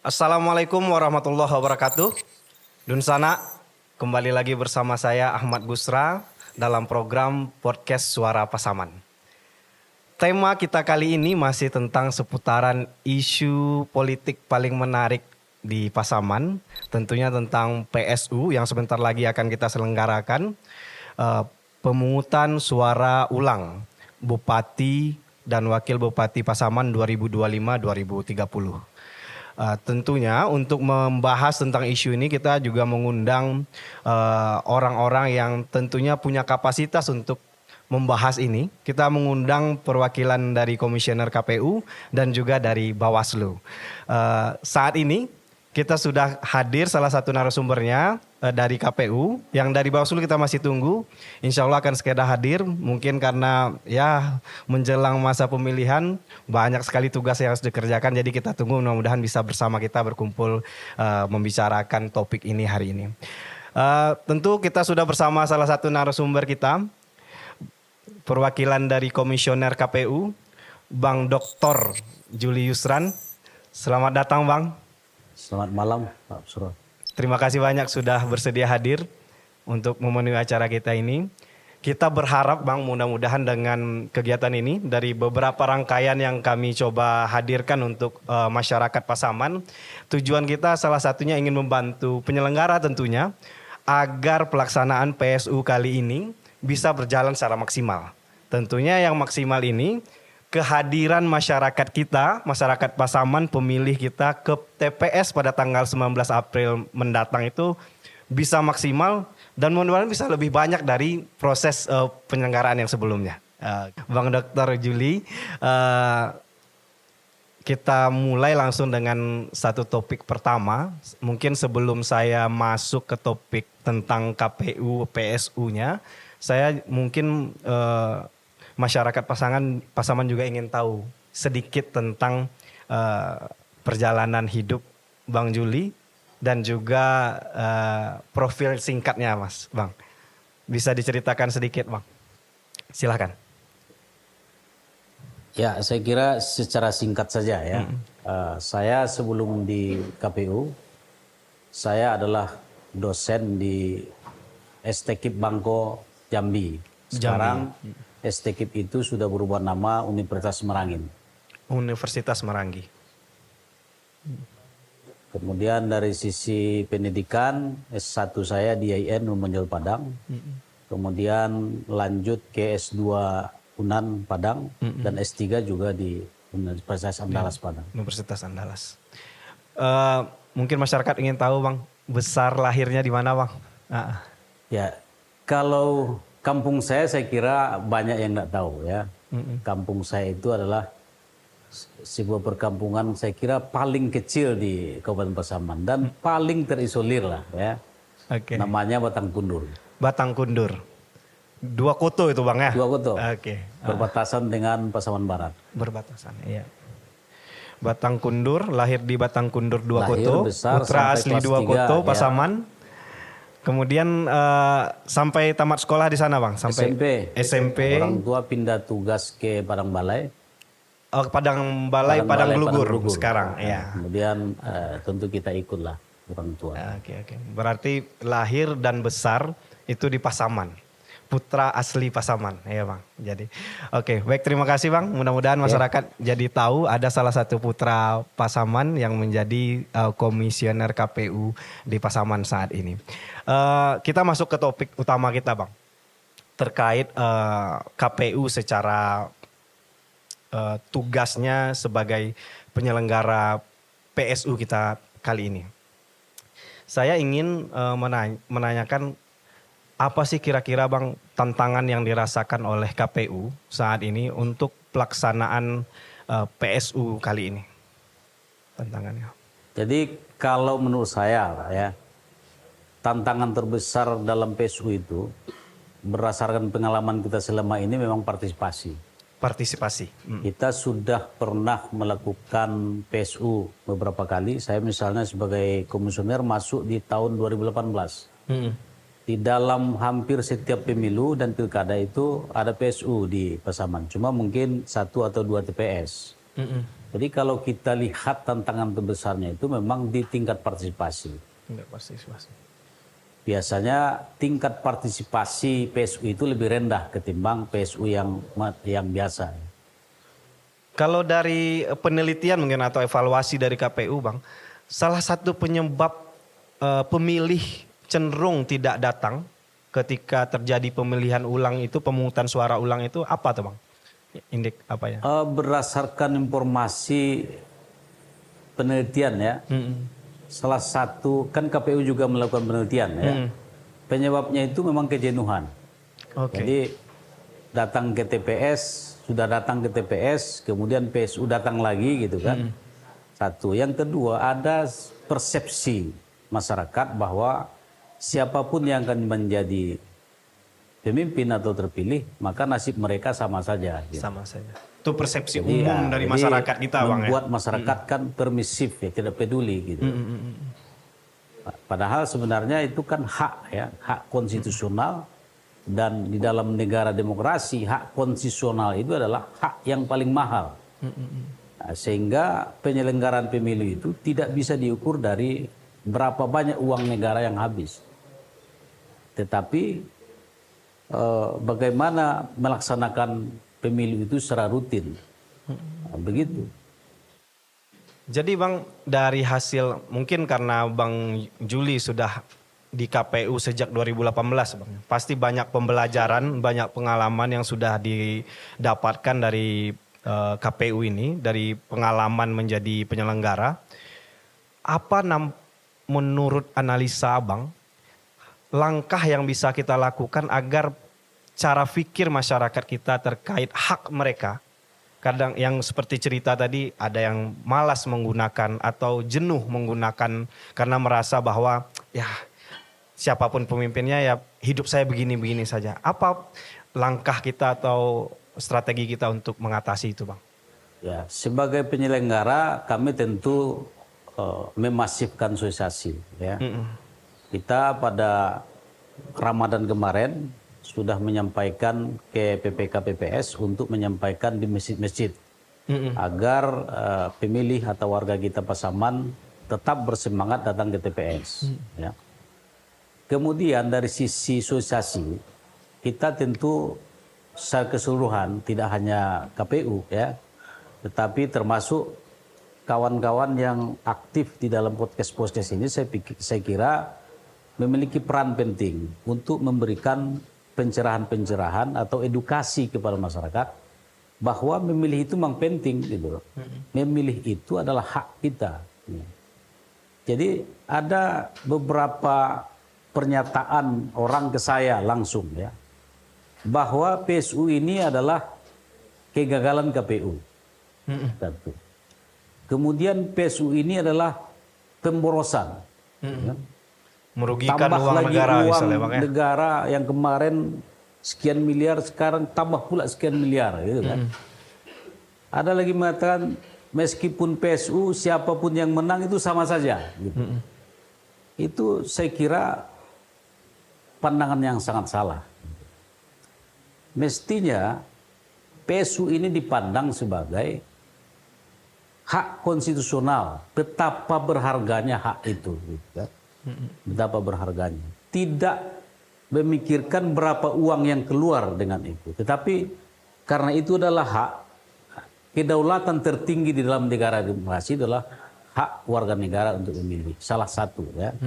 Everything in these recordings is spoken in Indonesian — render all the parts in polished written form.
Assalamualaikum warahmatullahi wabarakatuh. Dunsana, kembali lagi bersama saya Ahmad Busra dalam program podcast Suara Pasaman. Tema kita kali ini masih tentang seputaran isu politik paling menarik di Pasaman, tentunya tentang PSU yang sebentar lagi akan kita selenggarakan, pemungutan suara ulang Bupati dan Wakil Bupati Pasaman 2025-2030. Tentunya untuk membahas tentang isu ini kita juga mengundang orang-orang yang tentunya punya kapasitas untuk membahas ini. Kita mengundang perwakilan dari Komisioner KPU dan juga dari Bawaslu. Saat ini kita sudah hadir salah satu narasumbernya dari KPU. Yang dari Bawaslu kita masih tunggu. Insya Allah akan segera hadir. Mungkin karena ya menjelang masa pemilihan banyak sekali tugas yang harus dikerjakan. Jadi kita tunggu, mudah-mudahan bisa bersama kita berkumpul membicarakan topik ini hari ini. Tentu kita sudah bersama salah satu narasumber kita, perwakilan dari Komisioner KPU, Bang Dr. Juli Yusran. Selamat datang Bang. Selamat malam Pak Busra. Terima kasih banyak sudah bersedia hadir untuk memenuhi acara kita ini. Kita berharap Bang, mudah-mudahan dengan kegiatan ini dari beberapa rangkaian yang kami coba hadirkan untuk masyarakat Pasaman, tujuan kita salah satunya ingin membantu penyelenggara tentunya agar pelaksanaan PSU kali ini bisa berjalan secara maksimal. Tentunya yang maksimal ini kehadiran masyarakat kita, masyarakat Pasaman, pemilih kita ke TPS pada tanggal 19 April mendatang itu bisa maksimal dan mudah-mudahan bisa lebih banyak dari proses penyelenggaraan yang sebelumnya. Bang Dr. Juli, kita mulai langsung dengan satu topik pertama. Mungkin sebelum saya masuk ke topik tentang KPU PSU-nya, saya mungkin masyarakat Pasaman juga ingin tahu sedikit tentang perjalanan hidup Bang Juli dan juga profil singkatnya Mas Bang. Bisa diceritakan sedikit Bang? Silakan. Ya, saya kira secara singkat saja ya. Saya sebelum di KPU, saya adalah dosen di STKIP Bangko Jambi. Sekarang STKIP itu sudah berubah nama Universitas Merangin. Universitas Meranggi. Kemudian dari sisi pendidikan, S1 saya di IAIN Menonjol Padang. Kemudian lanjut ke S2 Unan Padang dan S3 juga di Universitas Andalas Padang. Universitas Andalas. Mungkin masyarakat ingin tahu Bang, besar lahirnya di mana Bang? Ya, kalau kampung saya kira banyak yang tidak tahu ya. Kampung saya itu adalah sebuah perkampungan saya kira paling kecil di Kabupaten Pasaman dan paling terisolir lah ya. Okay. Namanya Batang Kundur. Batang Kundur. Dua Koto itu Bang ya? Dua Koto. Oke. Berbatasan dengan Pasaman Barat. Berbatasan, iya. Batang Kundur, lahir di Batang Kundur Dua Lahir, Koto, besar, putra sampai asli kelas Dua 3, Koto, ya. Pasaman. Kemudian sampai tamat sekolah di sana Bang, sampai SMP. Orang tua pindah tugas ke Padang Balai. Padang Balai, Padang Glugur sekarang. Ya. Kemudian tentu kita ikutlah orang tua. Oke. Berarti lahir dan besar itu di Pasaman. Putra asli Pasaman, ya Bang. Jadi, oke, baik, terima kasih Bang. Mudah-mudahan masyarakat jadi tahu ada salah satu putra Pasaman yang menjadi komisioner KPU di Pasaman saat ini. Kita masuk ke topik utama kita Bang, terkait KPU secara tugasnya sebagai penyelenggara PSU kita kali ini. Saya ingin menanyakan apa sih kira-kira Bang tantangan yang dirasakan oleh KPU saat ini untuk pelaksanaan PSU kali ini? Tantangannya. Jadi kalau menurut saya ya, tantangan terbesar dalam PSU itu berdasarkan pengalaman kita selama ini memang partisipasi. Partisipasi. Kita sudah pernah melakukan PSU beberapa kali. Saya misalnya sebagai komisioner masuk di tahun 2018. Di dalam hampir setiap pemilu dan pilkada itu ada PSU di Pasaman. Cuma mungkin 1 atau 2 TPS. Jadi kalau kita lihat tantangan terbesarnya itu memang di tingkat partisipasi. Tingkat partisipasi. Biasanya tingkat partisipasi PSU itu lebih rendah ketimbang PSU yang biasa. Kalau dari penelitian mungkin atau evaluasi dari KPU, Bang, salah satu penyebab pemilih cenderung tidak datang ketika terjadi pemilihan ulang itu, pemungutan suara ulang itu apa tuh, Bang? Indeks apa ya? Berdasarkan informasi penelitian ya, salah satu kan KPU juga melakukan penelitian ya. Penyebabnya itu memang kejenuhan. Oke. Jadi datang ke TPS, sudah datang ke TPS, kemudian PSU datang lagi gitu kan. Satu. Yang kedua ada persepsi masyarakat bahwa siapapun yang akan menjadi pemimpin atau terpilih, maka nasib mereka sama saja. Gitu. Sama saja. Itu persepsi Jadi, umum dari jadi masyarakat kita, Bang. Membuat masyarakat kan permisif ya, tidak peduli gitu. Padahal sebenarnya itu kan hak ya, hak konstitusional, dan di dalam negara demokrasi hak konstitusional itu adalah hak yang paling mahal. Nah, sehingga penyelenggaraan pemilu itu tidak bisa diukur dari berapa banyak uang negara yang habis. Tetapi bagaimana melaksanakan pemilu itu secara rutin. Nah, begitu. Jadi Bang, dari hasil mungkin karena Bang Juli sudah di KPU sejak 2018, Bang. Pasti banyak pembelajaran, banyak pengalaman yang sudah didapatkan dari KPU ini, dari pengalaman menjadi penyelenggara. Apa menurut analisa Abang, langkah yang bisa kita lakukan agar cara pikir masyarakat kita terkait hak mereka, kadang yang seperti cerita tadi, ada yang malas menggunakan atau jenuh menggunakan karena merasa bahwa ya siapapun pemimpinnya ya hidup saya begini-begini saja. Apa langkah kita atau strategi kita untuk mengatasi itu, Bang? Ya, sebagai penyelenggara kami tentu memasifkan sosialisasi ya. Kita pada Ramadan kemarin sudah menyampaikan ke PPK PPS untuk menyampaikan di masjid-masjid agar pemilih atau warga kita Pasaman tetap bersemangat datang ke TPS. Ya. Kemudian dari sisi sosialisasi kita tentu secara keseluruhan tidak hanya KPU ya, tetapi termasuk kawan-kawan yang aktif di dalam podcast ini saya kira memiliki peran penting untuk memberikan pencerahan-pencerahan atau edukasi kepada masyarakat bahwa memilih itu memang penting gitu. Memilih itu adalah hak kita. Jadi ada beberapa pernyataan orang ke saya langsung ya bahwa PSU ini adalah kegagalan KPU. Satu. Kemudian PSU ini adalah pemborosan. Ya. Merugikan tambah uang lagi negara uang misalnya, Bang, ya? negara yang kemarin sekian miliar, sekarang tambah pula sekian miliar gitu kan. Ada lagi mengatakan meskipun PSU siapapun yang menang itu sama saja gitu. Itu saya kira pandangan yang sangat salah. Mestinya PSU ini dipandang sebagai hak konstitusional, betapa berharganya hak itu gitu kan. Betapa berharganya. Tidak memikirkan berapa uang yang keluar dengan itu. Tetapi karena itu adalah hak, kedaulatan tertinggi di dalam negara demokrasi adalah hak warga negara untuk memilih. Salah satu ya.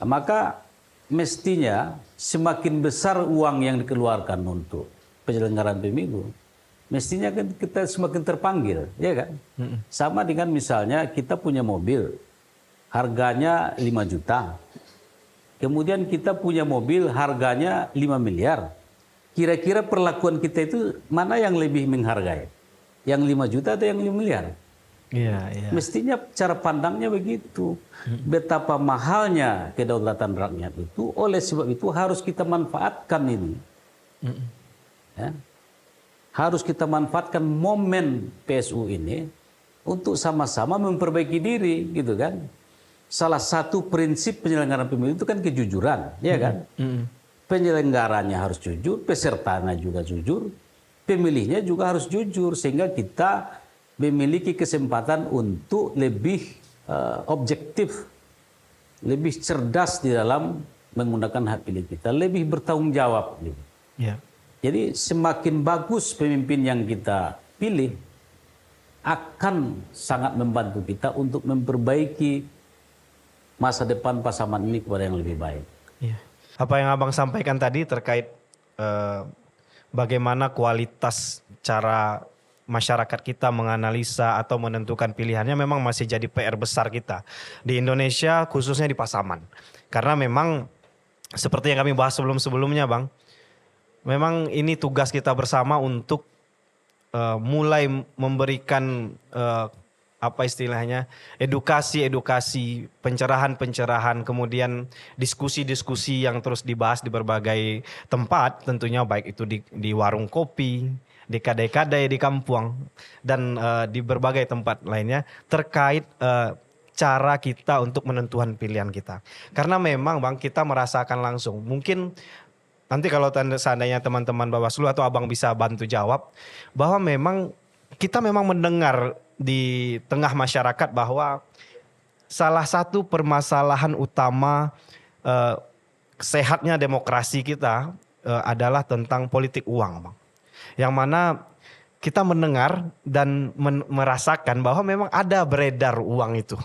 Maka mestinya semakin besar uang yang dikeluarkan untuk penyelenggaraan pemilu, mestinya kan kita semakin terpanggil, ya kan? Sama dengan misalnya kita punya mobil, harganya 5 juta. Kemudian kita punya mobil harganya 5 miliar. Kira-kira perlakuan kita itu mana yang lebih menghargai? Yang 5 juta atau yang 5 miliar? Iya, iya. Mestinya cara pandangnya begitu. Betapa mahalnya kedaulatan rakyat itu, oleh sebab itu harus kita manfaatkan ini. Ya. Harus kita manfaatkan momen PSU ini untuk sama-sama memperbaiki diri, gitu kan? Salah satu prinsip penyelenggaraan pemilu itu kan kejujuran, ya kan? Penyelenggaranya harus jujur, pesertanya juga jujur, pemilihnya juga harus jujur, sehingga kita memiliki kesempatan untuk lebih objektif, lebih cerdas di dalam menggunakan hak pilih kita, lebih bertanggung jawab. Gitu. Ya. Jadi semakin bagus pemimpin yang kita pilih, akan sangat membantu kita untuk memperbaiki masa depan Pasaman ini kepada yang lebih baik. Iya. Apa yang Abang sampaikan tadi terkait bagaimana kualitas cara masyarakat kita menganalisa atau menentukan pilihannya memang masih jadi PR besar kita di Indonesia, khususnya di Pasaman. Karena memang seperti yang kami bahas sebelum-sebelumnya, Bang, memang ini tugas kita bersama untuk mulai memberikan apa istilahnya, edukasi, pencerahan, kemudian diskusi-diskusi yang terus dibahas di berbagai tempat, tentunya baik itu di warung kopi, di kadai-kadai di kampung, dan di berbagai tempat lainnya terkait cara kita untuk menentukan pilihan kita. Karena memang Bang, kita merasakan langsung, mungkin nanti kalau seandainya teman-teman Bawaslu atau Abang bisa bantu jawab, bahwa memang kita memang mendengar di tengah masyarakat bahwa salah satu permasalahan utama sehatnya demokrasi kita adalah tentang politik uang, Bang. Yang mana kita mendengar dan merasakan bahwa memang ada beredar uang itu.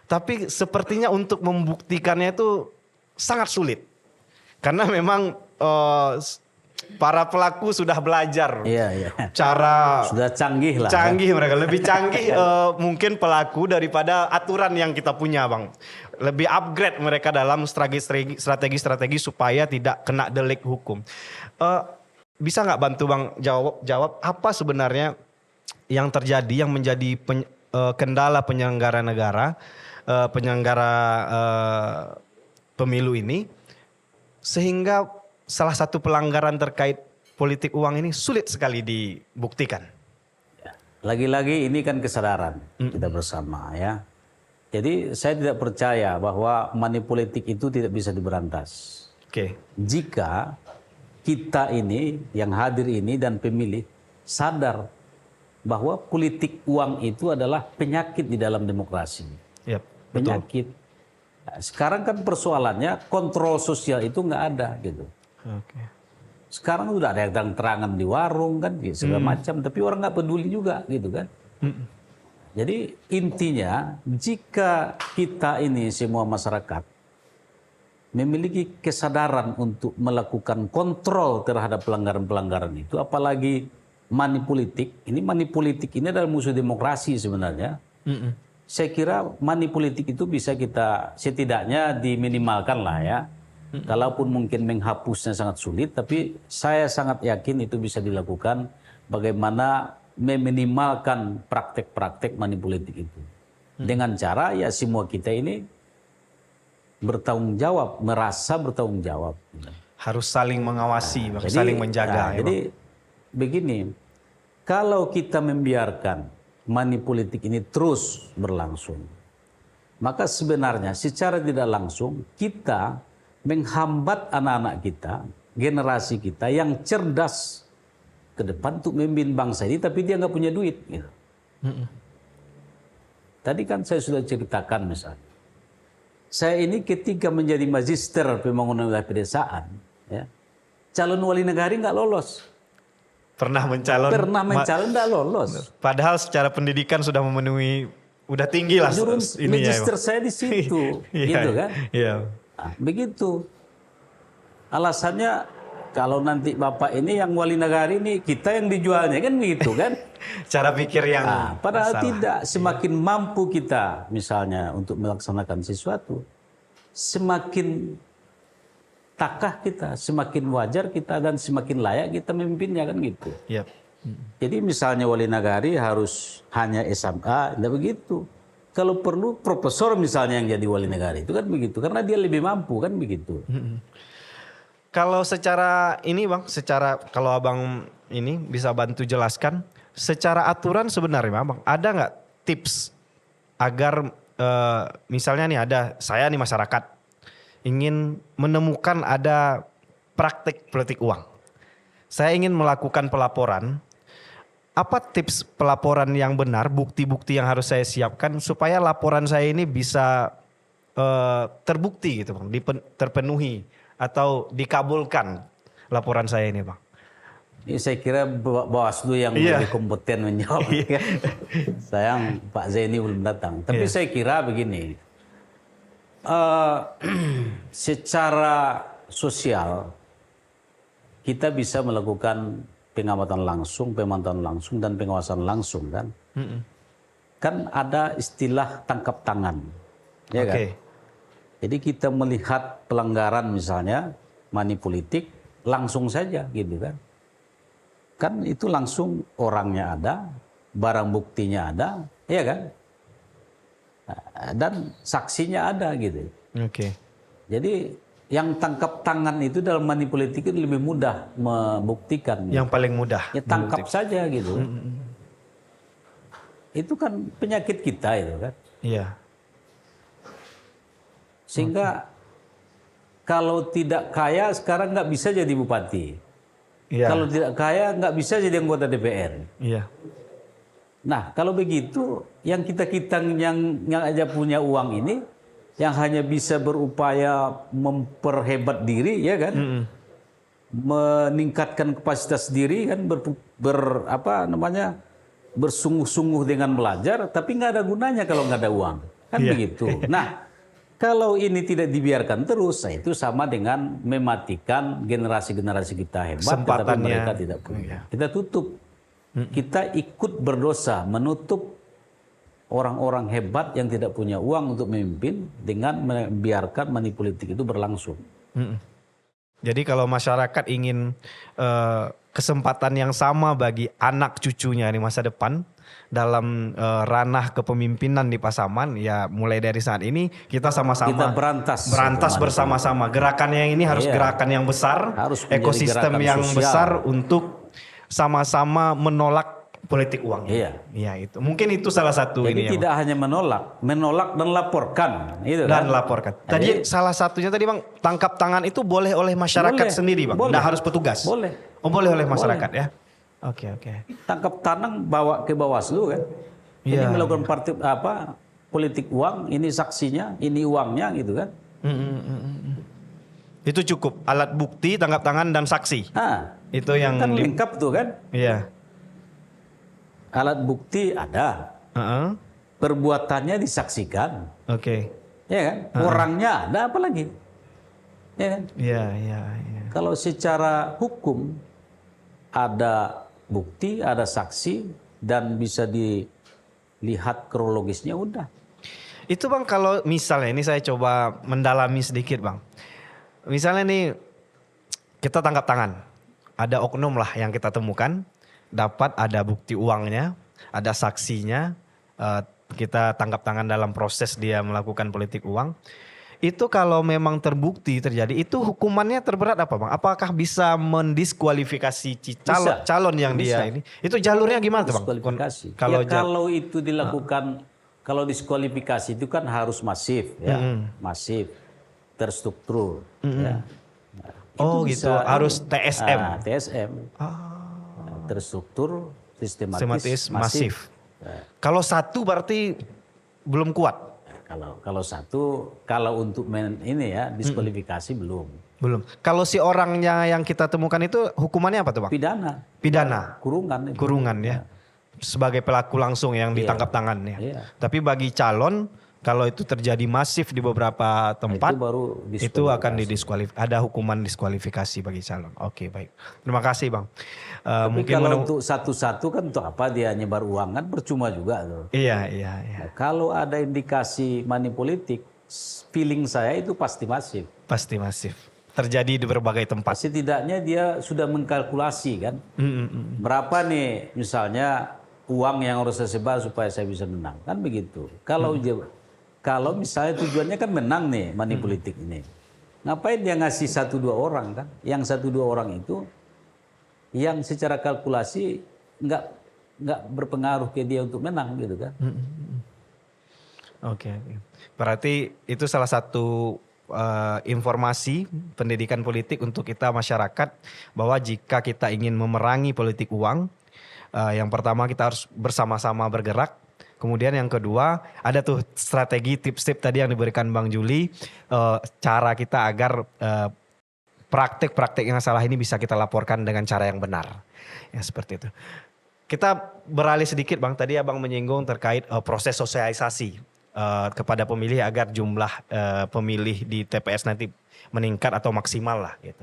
Tapi sepertinya untuk membuktikannya itu sangat sulit. Karena memang para pelaku sudah belajar cara sudah canggih lah. Canggih mereka, lebih canggih mungkin pelaku daripada aturan yang kita punya, Bang. Lebih upgrade mereka dalam strategi supaya tidak kena delik hukum. Bisa nggak bantu Bang jawab apa sebenarnya yang terjadi yang menjadi kendala penyelenggara negara, pemilu ini, sehingga salah satu pelanggaran terkait politik uang ini sulit sekali dibuktikan. Lagi-lagi ini kan kesadaran kita bersama ya. Jadi saya tidak percaya bahwa money politik itu tidak bisa diberantas. Oke. Jika kita ini yang hadir ini dan pemilih sadar bahwa politik uang itu adalah penyakit di dalam demokrasi. Yep, penyakit. Nah, sekarang kan persoalannya kontrol sosial itu nggak ada gitu. Okay. Sekarang udah ada yang terang-terangan di warung kan, segala macam, tapi orang nggak peduli juga gitu kan. Jadi intinya jika kita ini semua masyarakat memiliki kesadaran untuk melakukan kontrol terhadap pelanggaran-pelanggaran itu, apalagi money politik ini adalah musuh demokrasi sebenarnya. Saya kira money politik itu bisa kita setidaknya diminimalkan lah ya. Kalaupun mungkin menghapusnya sangat sulit, tapi saya sangat yakin itu bisa dilakukan bagaimana meminimalkan praktek-praktek money politik itu. Dengan cara ya semua kita ini bertanggung jawab, merasa bertanggung jawab. Harus saling mengawasi, saling menjaga. Jadi begini, kalau kita membiarkan money politik ini terus berlangsung, maka sebenarnya secara tidak langsung kita menghambat anak-anak kita, generasi kita yang cerdas ke depan untuk memimpin bangsa ini, tapi dia nggak punya duit. Gitu. Tadi kan saya sudah ceritakan misalnya, saya ini ketika menjadi magister pembangunan wilayah pedesaan, ya, calon wali negari nggak lolos. Pernah mencalon nggak lolos. Padahal secara pendidikan sudah memenuhi, udah tinggi lah. Magister saya di situ, gitu kan? Iya. Nah, begitu. Alasannya kalau nanti Bapak ini yang wali negara ini kita yang dijualnya kan begitu kan? Cara pikir yang padahal salah. tidak. Semakin mampu kita misalnya untuk melaksanakan sesuatu, semakin takah kita, semakin wajar kita dan semakin layak kita memimpinnya kan gitu. Yep. Jadi misalnya wali nagari harus hanya SMA, tidak begitu. Kalau perlu profesor misalnya yang jadi wali negara itu kan begitu, karena dia lebih mampu kan begitu. Kalau secara ini Bang, kalau Abang ini bisa bantu jelaskan, secara aturan sebenarnya Bang, ada nggak tips agar misalnya nih saya nih masyarakat ingin menemukan ada praktik politik uang. Saya ingin melakukan pelaporan, apa tips pelaporan yang benar, bukti-bukti yang harus saya siapkan supaya laporan saya ini bisa terbukti gitu Bang, terpenuhi atau dikabulkan laporan saya ini Bang? Ini saya kira Bawaslu yang lebih kompeten menjawab. Sayang Pak Zaini belum datang. Tapi saya kira begini, secara sosial kita bisa melakukan pengamatan langsung, pemantauan langsung, dan pengawasan langsung kan. Kan ada istilah tangkap tangan, ya kan? Jadi kita melihat pelanggaran misalnya money politik langsung saja gitu kan. Kan itu langsung orangnya ada, barang buktinya ada, ya kan? Dan saksinya ada gitu. Jadi yang tangkap tangan itu dalam money politik itu lebih mudah membuktikan. Yang paling mudah. Ya tangkap saja gitu. Itu kan penyakit kita itu kan. Iya. Sehingga kalau tidak kaya sekarang nggak bisa jadi bupati. Iya. Kalau tidak kaya nggak bisa jadi anggota DPR. Iya. Nah kalau begitu yang kita yang aja punya uang ini, yang hanya bisa berupaya memperhebat diri, ya kan, meningkatkan kapasitas diri kan, bersungguh-sungguh dengan belajar, tapi nggak ada gunanya kalau nggak ada uang, kan begitu. Nah kalau ini tidak dibiarkan terus, itu sama dengan mematikan generasi-generasi kita hebat, tetapi mereka tidak punya. Kita tutup, kita ikut berdosa menutup orang-orang hebat yang tidak punya uang untuk memimpin dengan membiarkan money politik itu berlangsung. Jadi kalau masyarakat ingin kesempatan yang sama bagi anak cucunya di masa depan dalam ranah kepemimpinan di Pasaman, ya mulai dari saat ini kita sama-sama kita berantas bersama-sama. Gerakan yang ini harus gerakan yang besar, harus ekosistem yang sosial besar untuk sama-sama menolak politik uang. Iya itu. Mungkin itu salah satu. Jadi ini tidak hanya menolak dan laporkan. Itu dan kan? laporkan. Tadi salah satunya tadi Bang, tangkap tangan itu boleh oleh masyarakat sendiri Bang. Tidak harus petugas. Boleh. Oh boleh oleh masyarakat ya. Oke. Tangkap tangan bawa ke Bawaslu kan. Ini melakukan politik uang, ini saksinya, ini uangnya gitu kan. Itu cukup alat bukti, tangkap tangan dan saksi. Itu yang kan lengkap tuh kan. Iya. Alat bukti ada. Perbuatannya disaksikan. Ya kan? Orangnya ada apa lagi? Ya kan? Iya. Kalau secara hukum ada bukti, ada saksi, dan bisa dilihat kronologisnya, udah. Itu Bang, kalau misalnya ini saya coba mendalami sedikit Bang. Misalnya nih kita tangkap tangan, ada oknum lah yang kita temukan, dapat ada bukti uangnya, ada saksinya, kita tangkap tangan dalam proses dia melakukan politik uang. Itu kalau memang terbukti terjadi, itu hukumannya terberat apa Bang? Apakah bisa mendiskualifikasi calon yang dia ini? Itu jalurnya gimana tuh Bang? Diskualifikasi. Kalau itu dilakukan, kalau diskualifikasi itu kan harus masif ya, masif, terstruktur. Ya. Oh gitu, harus TSM. TSM. Terstruktur, sistematis, masif. Kalau satu berarti belum kuat. Kalau untuk diskualifikasi belum. Kalau si orangnya yang kita temukan itu hukumannya apa tuh Bang? Pidana. Kurungan ya. Sebagai pelaku langsung yang ditangkap tangan ya. Tapi bagi calon, kalau itu terjadi masif di beberapa tempat, itu akan ada hukuman diskualifikasi bagi calon. Oke, baik. Terima kasih Bang. Tapi mungkin kalau untuk satu-satu kan untuk apa dia nyebar uang kan percuma juga tuh. Iya. Nah, kalau ada indikasi money politik, feeling saya itu pasti masif. Pasti masif. Terjadi di berbagai tempat. Setidaknya dia sudah mengkalkulasi kan. Berapa nih misalnya uang yang harus saya sebar supaya saya bisa menang. Kan begitu. Kalau misalnya tujuannya kan menang nih money politik ini. Ngapain dia ngasih 1-2 orang kan? Yang 1-2 orang itu yang secara kalkulasi nggak berpengaruh ke dia untuk menang gitu kan. Oke. Berarti itu salah satu informasi pendidikan politik untuk kita masyarakat, bahwa jika kita ingin memerangi politik uang, Yang pertama kita harus bersama-sama bergerak. Kemudian yang kedua ada tuh strategi tips-tips tadi yang diberikan Bang Juli, cara kita agar praktik-praktik yang salah ini bisa kita laporkan dengan cara yang benar. Ya seperti itu. Kita beralih sedikit Bang, tadi Abang menyinggung terkait proses sosialisasi kepada pemilih agar jumlah pemilih di TPS nanti meningkat atau maksimal lah gitu.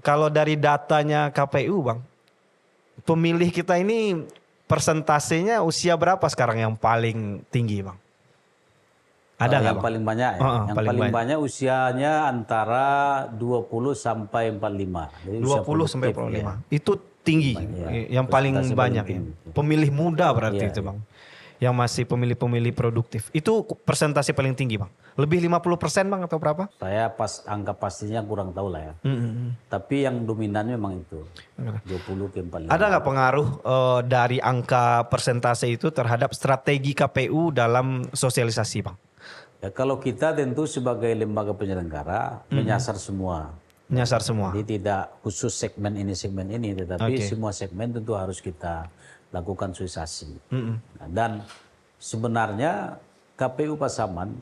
Kalau dari datanya KPU Bang, pemilih kita ini persentasenya usia berapa sekarang yang paling tinggi Bang? Ada nggak yang Bang? paling banyak ya. Yang paling banyak usianya antara 20 sampai 45. Jadi 20 sampai 45. Ya. Itu tinggi. Yang paling banyak ya. Pemilih muda berarti itu Bang. Yang masih pemilih-pemilih produktif. Itu persentase paling tinggi Bang. Lebih 50% Bang atau berapa? Saya angka pastinya kurang tahu lah ya. Tapi yang dominan memang itu. 20 ke 45. Ada nggak pengaruh dari angka persentase itu terhadap strategi KPU dalam sosialisasi Bang? Ya, kalau kita tentu sebagai lembaga penyelenggara menyasar semua. Menyasar semua. Jadi tidak khusus segmen ini, tetapi semua segmen tentu harus kita lakukan sosialisasi. Nah, dan sebenarnya KPU Pasaman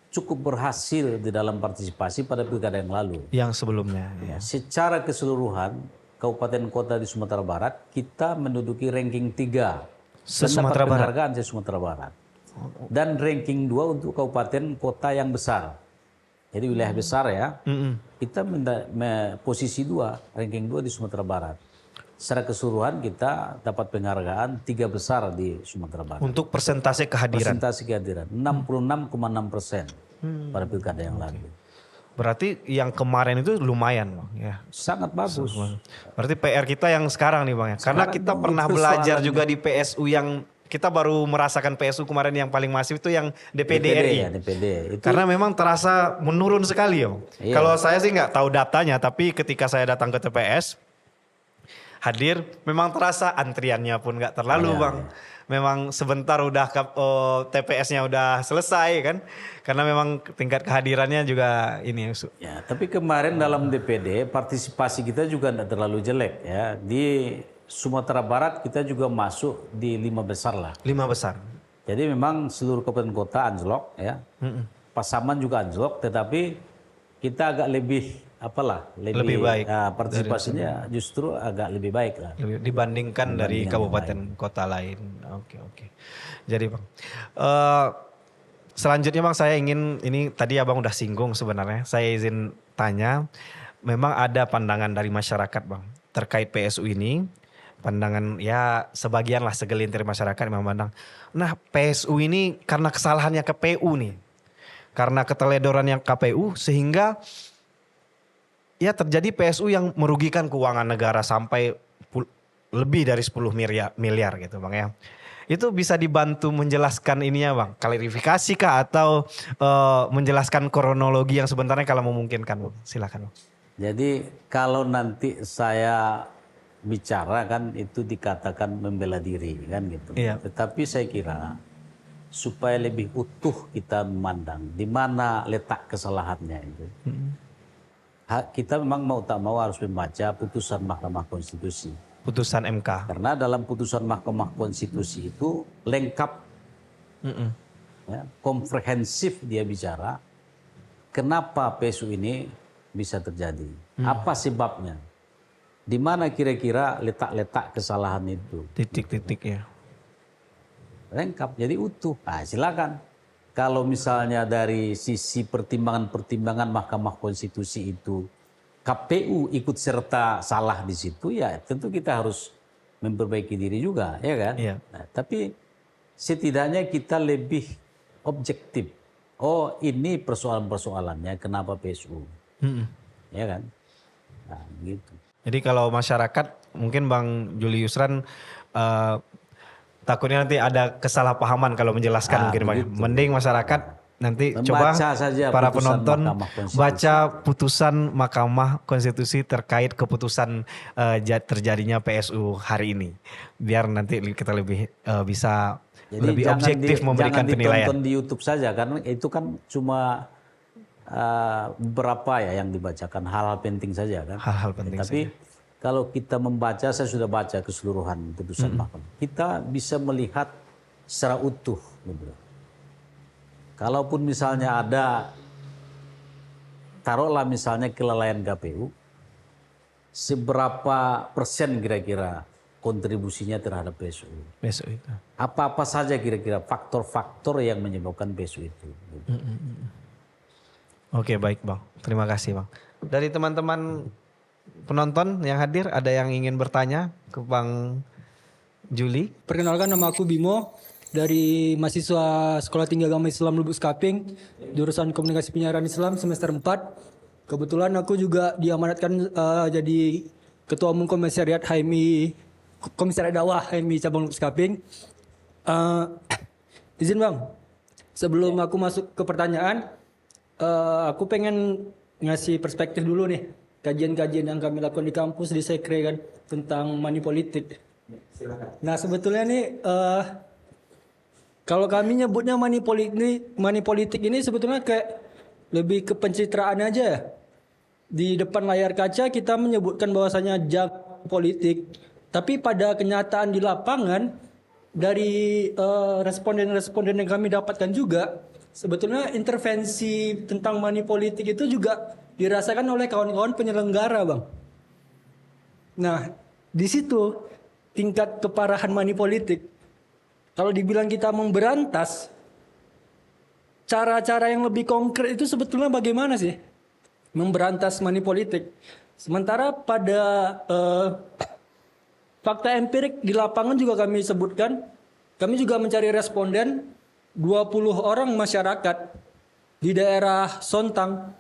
cukup berhasil di dalam partisipasi pada pilkada yang lalu. Yang sebelumnya. Ya. Secara keseluruhan kabupaten kota di Sumatera Barat kita menduduki ranking 3 Se-Sumatera Barat. Penghargaan se-Sumatera Barat. Dan ranking 2 untuk kabupaten kota yang besar. Jadi wilayah besar ya. Kita posisi 2, ranking 2 di Sumatera Barat. Secara keseluruhan kita dapat penghargaan 3 besar di Sumatera Barat. Untuk persentase kehadiran. Persentase kehadiran 66,6% pada pilkada yang lalu. Berarti yang kemarin itu lumayan Bang ya. Sangat bagus. Berarti PR kita yang sekarang nih Bang ya. Karena kita pernah belajar juga di PSU yang kita baru merasakan PSU kemarin yang paling masif itu yang DPD RI. Ya, DPD. Itu, karena memang terasa menurun sekali ya. Iya. Kalau saya sih nggak tahu datanya, tapi ketika saya datang ke TPS hadir, memang terasa antriannya pun nggak terlalu Bang. Memang sebentar udah TPS-nya udah selesai kan. Karena memang tingkat kehadirannya juga ini. Ya, tapi kemarin dalam DPD partisipasi kita juga tidak terlalu jelek ya. Di Sumatera Barat kita juga masuk di 5 besar lah. 5 besar. Jadi memang seluruh kabupaten kota anjlok ya. Pasaman juga anjlok, tetapi kita agak lebih lebih baik. Partisipasinya justru agak lebih baik lah. Dibandingkan dari kabupaten kota lain. Oke. Jadi Bang, selanjutnya Bang saya ingin, ini tadi Abang udah singgung sebenarnya. Saya izin tanya, memang ada pandangan dari masyarakat Bang terkait PSU ini. Pandangan ya sebagian lah segelintir masyarakat yang memandang, nah PSU ini karena kesalahannya KPU nih, karena keteledorannya KPU sehingga ya terjadi PSU yang merugikan keuangan negara sampai lebih dari 10 miliar gitu Bang ya. Itu bisa dibantu menjelaskan ininya Bang, klarifikasi kah atau menjelaskan kronologi yang sebenarnya kalau memungkinkan Bang, silakan Bang. Jadi kalau nanti saya bicara kan itu dikatakan membela diri kan gitu. Iya. Tetapi saya kira supaya lebih utuh kita memandang di mana letak kesalahannya itu. Kita memang mau tak mau harus membaca putusan Mahkamah Konstitusi. Putusan MK. Karena dalam putusan Mahkamah Konstitusi itu lengkap, ya, komprehensif dia bicara kenapa PSU ini bisa terjadi, apa sebabnya. Di mana kira-kira letak-letak kesalahan itu? Titik-titik ya. Lengkap, jadi utuh. Nah, silakan. Kalau misalnya dari sisi pertimbangan-pertimbangan Mahkamah Konstitusi itu KPU ikut serta salah di situ, ya tentu kita harus memperbaiki diri juga, ya kan? Iya. Nah, tapi setidaknya kita lebih objektif. Oh, ini persoalan-persoalannya kenapa PSU, ya kan? Nah, gitu. Jadi kalau masyarakat mungkin Bang Juli Yusran takutnya nanti ada kesalahpahaman kalau menjelaskan mungkin Bang. Mending masyarakat nanti Membaca coba saja para putusan penonton Mahkamah Konstitusi. baca putusan Mahkamah Konstitusi terkait keputusan terjadinya PSU hari ini. Biar nanti kita lebih bisa Jadi lebih objektif memberikan penilaian. Jangan ditonton di YouTube saja karena itu kan cuma beberapa ya yang dibacakan, hal-hal penting saja kan. Hal-hal penting Tapi kalau kita membaca, saya sudah baca keseluruhan putusan mahkamah, kita bisa melihat secara utuh. Gitu. Kalaupun misalnya ada, taruhlah misalnya kelalaian KPU, seberapa persen kira-kira kontribusinya terhadap PSU? Besok itu. Apa-apa saja kira-kira faktor-faktor yang menyebabkan PSU itu? Gitu. Oke, baik Bang. Terima kasih Bang. Dari teman-teman penonton yang hadir, ada yang ingin bertanya ke Bang Juli? Perkenalkan, nama aku Bimo dari mahasiswa Sekolah Tinggi Agama Islam Lubuk Kaping, jurusan Komunikasi Penyiaran Islam semester 4. Kebetulan aku juga diamanatkan jadi Ketua Umum Komisariat HMI, Komisariat Dakwah HMI Cabang Lubuk Kaping. Izin Bang, sebelum aku masuk ke pertanyaan, aku pengen ngasih perspektif dulu nih, kajian-kajian yang kami lakukan di kampus di Sekre kan tentang money politik. Nah sebetulnya nih kalau kami nyebutnya money politik ini sebetulnya kayak lebih ke pencitraan aja ya. Di depan layar kaca kita menyebutkan bahwasanya jargon politik, tapi pada kenyataan di lapangan dari responden-responden yang kami dapatkan juga, sebetulnya intervensi tentang money politik itu juga dirasakan oleh kawan-kawan penyelenggara, Bang. Nah, di situ tingkat keparahan money politik. Kalau dibilang kita memberantas, cara-cara yang lebih konkret itu sebetulnya bagaimana sih memberantas money politik? Sementara pada fakta empirik di lapangan juga kami sebutkan, kami juga mencari responden 20 orang masyarakat di daerah Sontang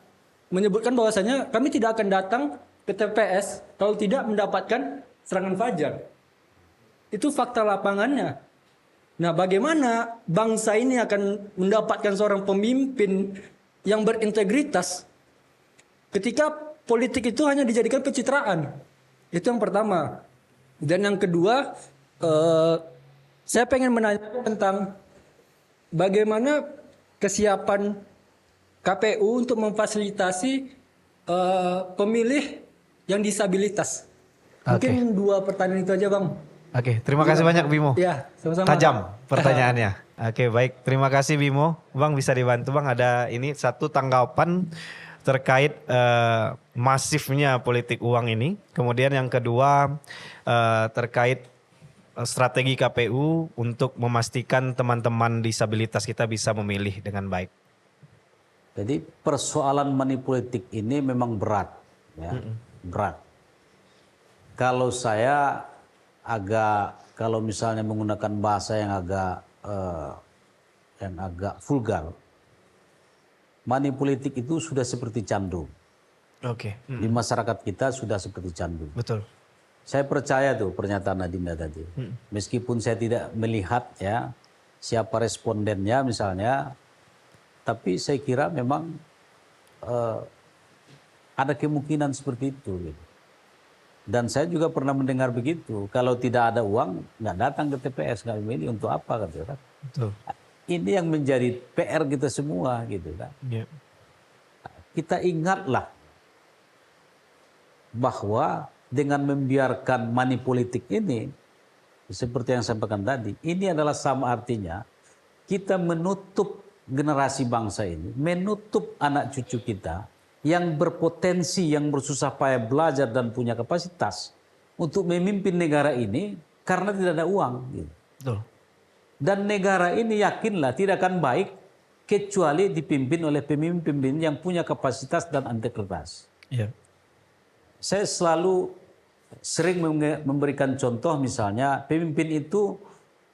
menyebutkan bahwasanya kami tidak akan datang ke TPS kalau tidak mendapatkan serangan fajar. Itu fakta lapangannya. Nah, bagaimana bangsa ini akan mendapatkan seorang pemimpin yang berintegritas ketika politik itu hanya dijadikan pencitraan? Itu yang pertama. Dan yang kedua, saya pengen menanya tentang bagaimana kesiapan KPU untuk memfasilitasi pemilih yang disabilitas. Mungkin dua pertanyaan itu aja, Bang. Oke, terima kasih banyak Bimo. Ya, sama-sama. Tajam pertanyaannya. Oke, baik. Terima kasih Bimo. Bang bisa dibantu Bang, ada ini satu tanggapan terkait masifnya politik uang ini. Kemudian yang kedua terkait strategi KPU untuk memastikan teman-teman disabilitas kita bisa memilih dengan baik. Jadi persoalan money politik ini memang berat, ya, berat. Kalau saya kalau misalnya menggunakan bahasa yang agak vulgar, money politik itu sudah seperti candu. Oke. Di masyarakat kita sudah seperti candu. Betul. Saya percaya tuh pernyataan Adinda tadi. Meskipun saya tidak melihat ya siapa respondennya misalnya, tapi saya kira memang ada kemungkinan seperti itu. Gitu. Dan saya juga pernah mendengar begitu. Kalau tidak ada uang, nggak datang ke TPS, nggak memilih untuk apa, kan? Betul. Ini yang menjadi PR kita semua, gitu kan. Yeah. Kita ingatlah bahwa dengan membiarkan money politik ini, seperti yang saya sampaikan tadi, ini adalah sama artinya kita menutup generasi bangsa ini, menutup anak cucu kita yang berpotensi, yang bersusah payah belajar dan punya kapasitas untuk memimpin negara ini karena tidak ada uang. Gitu. Betul. Dan negara ini yakinlah tidak akan baik kecuali dipimpin oleh pemimpin yang punya kapasitas dan integritas. Yeah. Saya selalu sering memberikan contoh misalnya pemimpin itu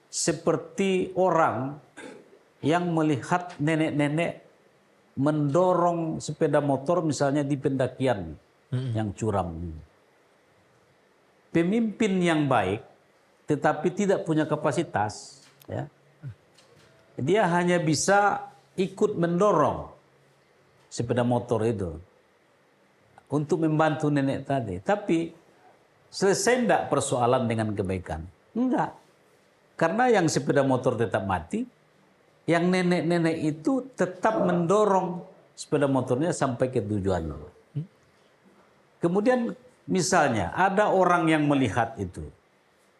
seperti orang yang melihat nenek-nenek mendorong sepeda motor misalnya di pendakian yang curam. Pemimpin yang baik tetapi tidak punya kapasitas, ya, dia hanya bisa ikut mendorong sepeda motor itu untuk membantu nenek tadi. Tapi selesai enggak persoalan dengan kebaikan? Enggak. Karena yang sepeda motor tetap mati, yang nenek-nenek itu tetap mendorong sepeda motornya sampai ke tujuannya. Kemudian misalnya ada orang yang melihat itu,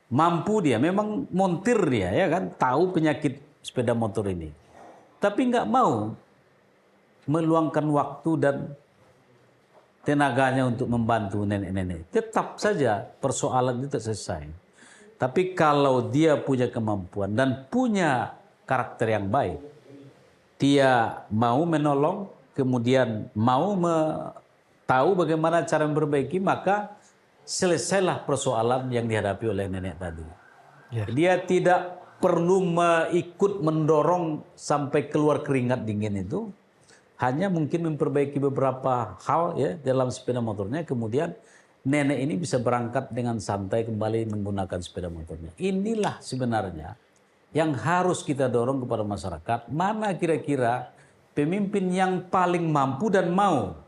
mampu dia, memang montir dia ya kan, tahu penyakit sepeda motor ini, tapi nggak mau meluangkan waktu dan tenaganya untuk membantu nenek-nenek, tetap saja persoalan itu selesai. Tapi kalau dia punya kemampuan dan punya karakter yang baik, dia mau menolong, kemudian mau tahu bagaimana cara memperbaiki, maka selesailah persoalan yang dihadapi oleh nenek tadi. Ya. Dia tidak perlu ikut mendorong sampai keluar keringat dingin itu, hanya mungkin memperbaiki beberapa hal ya dalam sepeda motornya, kemudian nenek ini bisa berangkat dengan santai kembali menggunakan sepeda motornya. Inilah sebenarnya yang harus kita dorong kepada masyarakat. Mana kira-kira pemimpin yang paling mampu dan mau.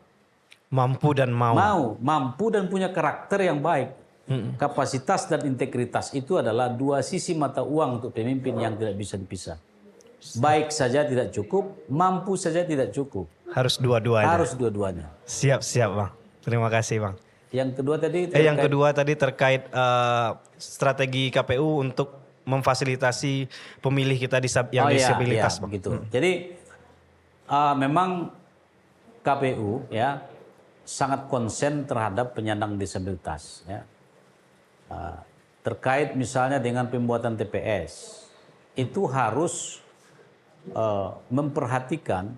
Mampu dan mau. Mampu dan punya karakter yang baik. Kapasitas dan integritas itu adalah dua sisi mata uang untuk pemimpin yang tidak bisa dipisah. Baik saja tidak cukup, mampu saja tidak cukup. Harus dua-duanya. Harus dua-duanya. Siap, Bang. Terima kasih, Bang. Yang kedua tadi Yang kedua tadi terkait strategi KPU untuk memfasilitasi pemilih kita yang disabilitas, Bang. begitu. Jadi memang KPU ya sangat konsen terhadap penyandang disabilitas ya. Terkait misalnya dengan pembuatan TPS, itu harus memperhatikan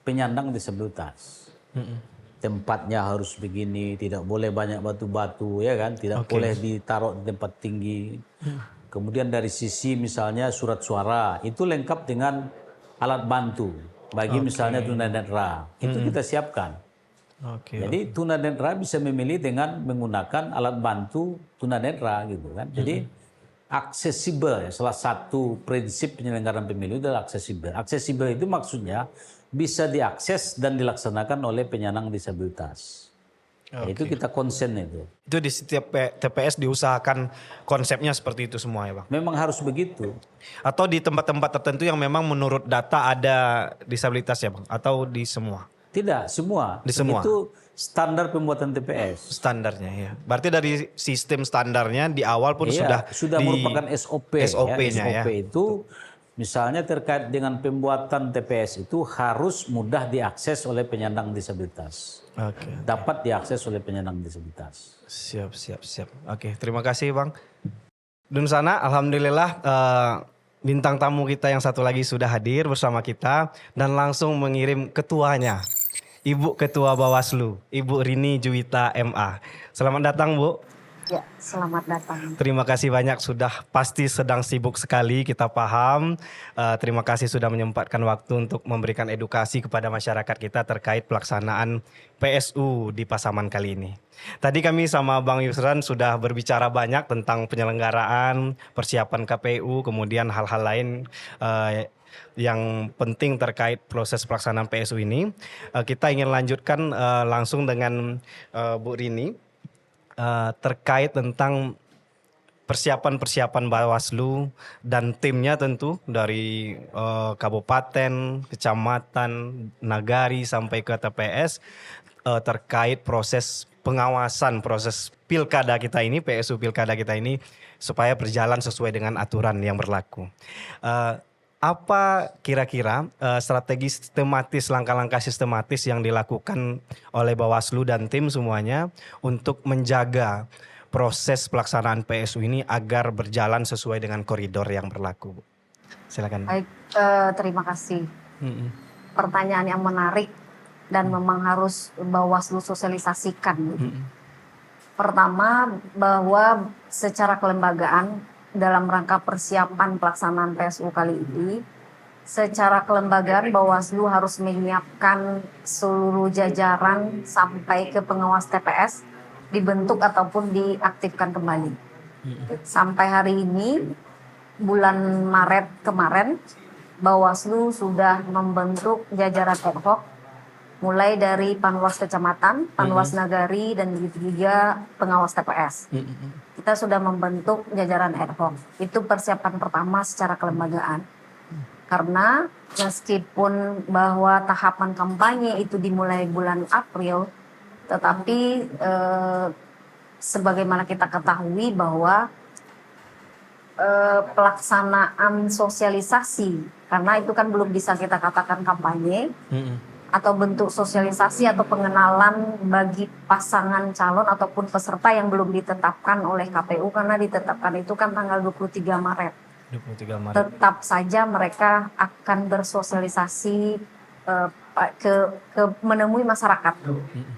penyandang disabilitas. Tempatnya harus begini, tidak boleh banyak batu-batu ya kan, tidak boleh ditaruh di tempat tinggi. Kemudian dari sisi misalnya surat suara itu lengkap dengan alat bantu bagi misalnya tunanetra, itu kita siapkan. Jadi tunanetra bisa memilih dengan menggunakan alat bantu tunanetra gitu kan. Jadi aksesibel ya, salah satu prinsip penyelenggaraan pemilu adalah aksesibel. Aksesibel itu maksudnya bisa diakses dan dilaksanakan oleh penyandang disabilitas. Itu kita konsen itu. Itu di setiap TPS diusahakan konsepnya seperti itu semua ya, Bang? Memang harus begitu. Atau di tempat-tempat tertentu yang memang menurut data ada disabilitas ya, Bang? Atau di semua? Tidak, semua. Di semua? Itu standar pembuatan TPS. Standarnya ya. Berarti dari sistem standarnya di awal pun sudah merupakan SOP. SOP-nya ya. SOP itu misalnya terkait dengan pembuatan TPS itu harus mudah diakses oleh penyandang disabilitas. Dapat diakses oleh penyandang disabilitas. Siap. Oke, terima kasih, Bang. Dan sana alhamdulillah bintang tamu kita yang satu lagi sudah hadir bersama kita dan langsung mengirim ketuanya. Ibu Ketua Bawaslu, Ibu Rini Juwita MA. Selamat datang, Bu. Ya, selamat datang. Terima kasih banyak, sudah pasti sedang sibuk sekali, kita paham. Terima kasih sudah menyempatkan waktu untuk memberikan edukasi kepada masyarakat kita terkait pelaksanaan PSU di Pasaman kali ini. Tadi kami sama Bang Yusran sudah berbicara banyak tentang penyelenggaraan, persiapan KPU, kemudian hal-hal lain yang penting terkait proses pelaksanaan PSU ini. Kita ingin lanjutkan langsung dengan Bu Rini terkait tentang persiapan Bawaslu dan timnya tentu dari kabupaten, kecamatan, nagari sampai ke TPS terkait proses pengawasan proses pilkada kita ini, PSU pilkada kita ini supaya berjalan sesuai dengan aturan yang berlaku. Apa kira-kira strategi sistematis, langkah-langkah sistematis yang dilakukan oleh Bawaslu dan tim semuanya untuk menjaga proses pelaksanaan PSU ini agar berjalan sesuai dengan koridor yang berlaku? Silakan. Baik, terima kasih. Pertanyaan yang menarik dan memang harus Bawaslu sosialisasikan. Pertama, bahwa secara kelembagaan dalam rangka persiapan pelaksanaan PSU kali ini, secara kelembagaan Bawaslu harus menyiapkan seluruh jajaran sampai ke pengawas TPS dibentuk ataupun diaktifkan kembali. Sampai hari ini, bulan Maret kemarin, Bawaslu sudah membentuk jajaran ad hoc, mulai dari Panwas Kecamatan, Panwas Nagari, dan begitu juga pengawas TPS. Kita sudah membentuk jajaran ad hoc. Itu persiapan pertama secara kelembagaan. Karena meskipun bahwa tahapan kampanye itu dimulai bulan April, Tetapi sebagaimana kita ketahui bahwa pelaksanaan sosialisasi, karena itu kan belum bisa kita katakan kampanye, atau bentuk sosialisasi atau pengenalan bagi pasangan calon ataupun peserta yang belum ditetapkan oleh KPU, karena ditetapkan itu kan tanggal 23 Maret. 23 Maret. Tetap saja mereka akan bersosialisasi ke menemui masyarakat.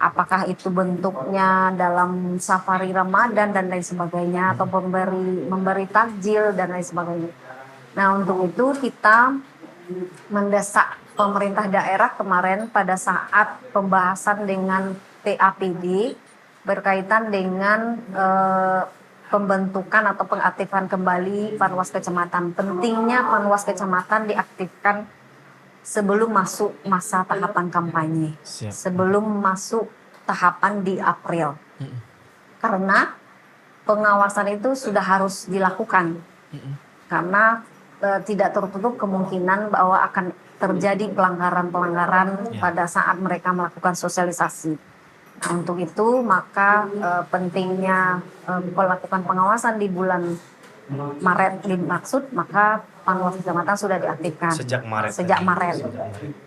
Apakah itu bentuknya dalam safari Ramadan dan lain sebagainya, atau memberi takjil dan lain sebagainya. Nah, untuk itu kita mendesak pemerintah daerah kemarin pada saat pembahasan dengan TAPD berkaitan dengan pembentukan atau pengaktifan kembali Panwas Kecamatan. Pentingnya Panwas Kecamatan diaktifkan sebelum masuk masa tahapan kampanye, sebelum masuk tahapan di April. Karena pengawasan itu sudah harus dilakukan. Karena tidak tertutup kemungkinan bahwa akan terjadi pelanggaran-pelanggaran pada saat mereka melakukan sosialisasi. Nah, untuk itu maka pentingnya melakukan pengawasan di bulan Maret dimaksud, maka Panwas Kecamatan sudah diaktifkan sejak Maret.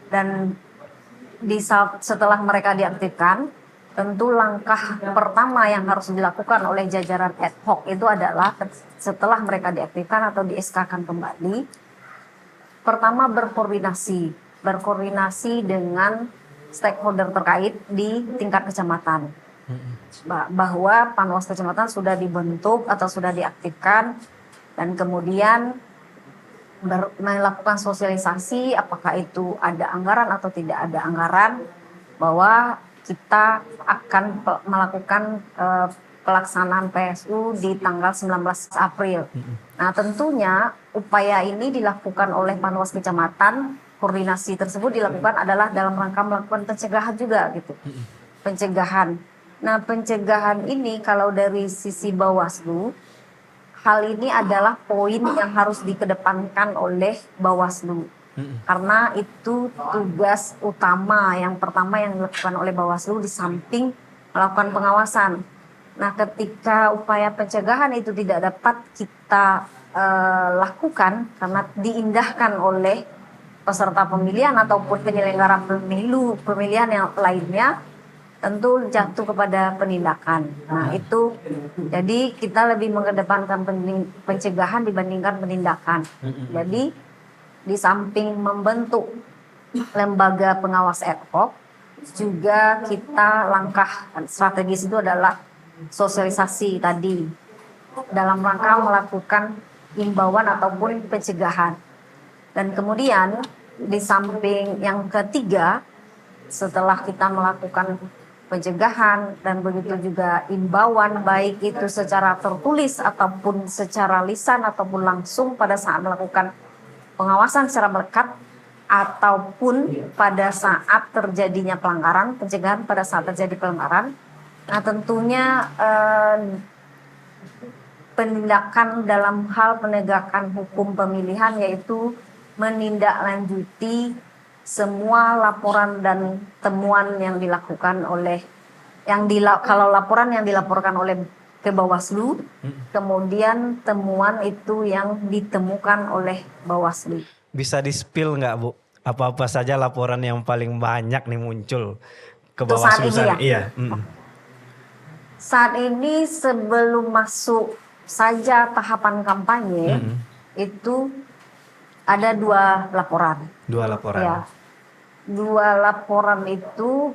Dan setelah mereka diaktifkan, tentu langkah pertama yang harus dilakukan oleh jajaran ad hoc itu adalah setelah mereka diaktifkan atau di-SK-kan kembali, pertama berkoordinasi dengan stakeholder terkait di tingkat kecamatan, bahwa Panwas Kecamatan sudah dibentuk atau sudah diaktifkan, dan kemudian melakukan sosialisasi apakah itu ada anggaran atau tidak ada anggaran, bahwa kita akan melakukan pelaksanaan PSU di tanggal 19 April. Nah, tentunya upaya ini dilakukan oleh Panwas Kecamatan, koordinasi tersebut dilakukan adalah dalam rangka melakukan pencegahan juga gitu. Pencegahan. Nah, pencegahan ini kalau dari sisi Bawaslu, hal ini adalah poin yang harus dikedepankan oleh Bawaslu. Karena itu tugas utama yang pertama yang dilakukan oleh Bawaslu di samping melakukan pengawasan. Nah, ketika upaya pencegahan itu tidak dapat kita lakukan karena diindahkan oleh peserta pemilihan ataupun penyelenggara pemilihan yang lainnya, tentu jatuh kepada penindakan. Nah, itu jadi kita lebih mengedepankan pencegahan dibandingkan penindakan. Jadi di samping membentuk lembaga pengawas ad hoc, juga kita langkah strategis itu adalah sosialisasi tadi dalam rangka melakukan imbauan ataupun pencegahan. Dan kemudian di samping yang ketiga, setelah kita melakukan pencegahan dan begitu juga imbauan, baik itu secara tertulis ataupun secara lisan ataupun langsung pada saat melakukan pengawasan secara melekat, ataupun pada saat terjadinya pelanggaran, pencegahan pada saat terjadi pelanggaran. Nah, tentunya penindakan dalam hal penegakan hukum pemilihan, yaitu menindaklanjuti semua laporan dan temuan yang dilakukan oleh kalau laporan yang dilaporkan oleh ke Bawaslu, kemudian temuan itu yang ditemukan oleh Bawaslu. Bisa di-spill nggak, Bu? Apa-apa saja laporan yang paling banyak nih muncul ke Bawaslu saat ini? Iya. Saat ini sebelum masuk saja tahapan kampanye, itu ada 2 laporan. 2 laporan. Ya. 2 laporan itu,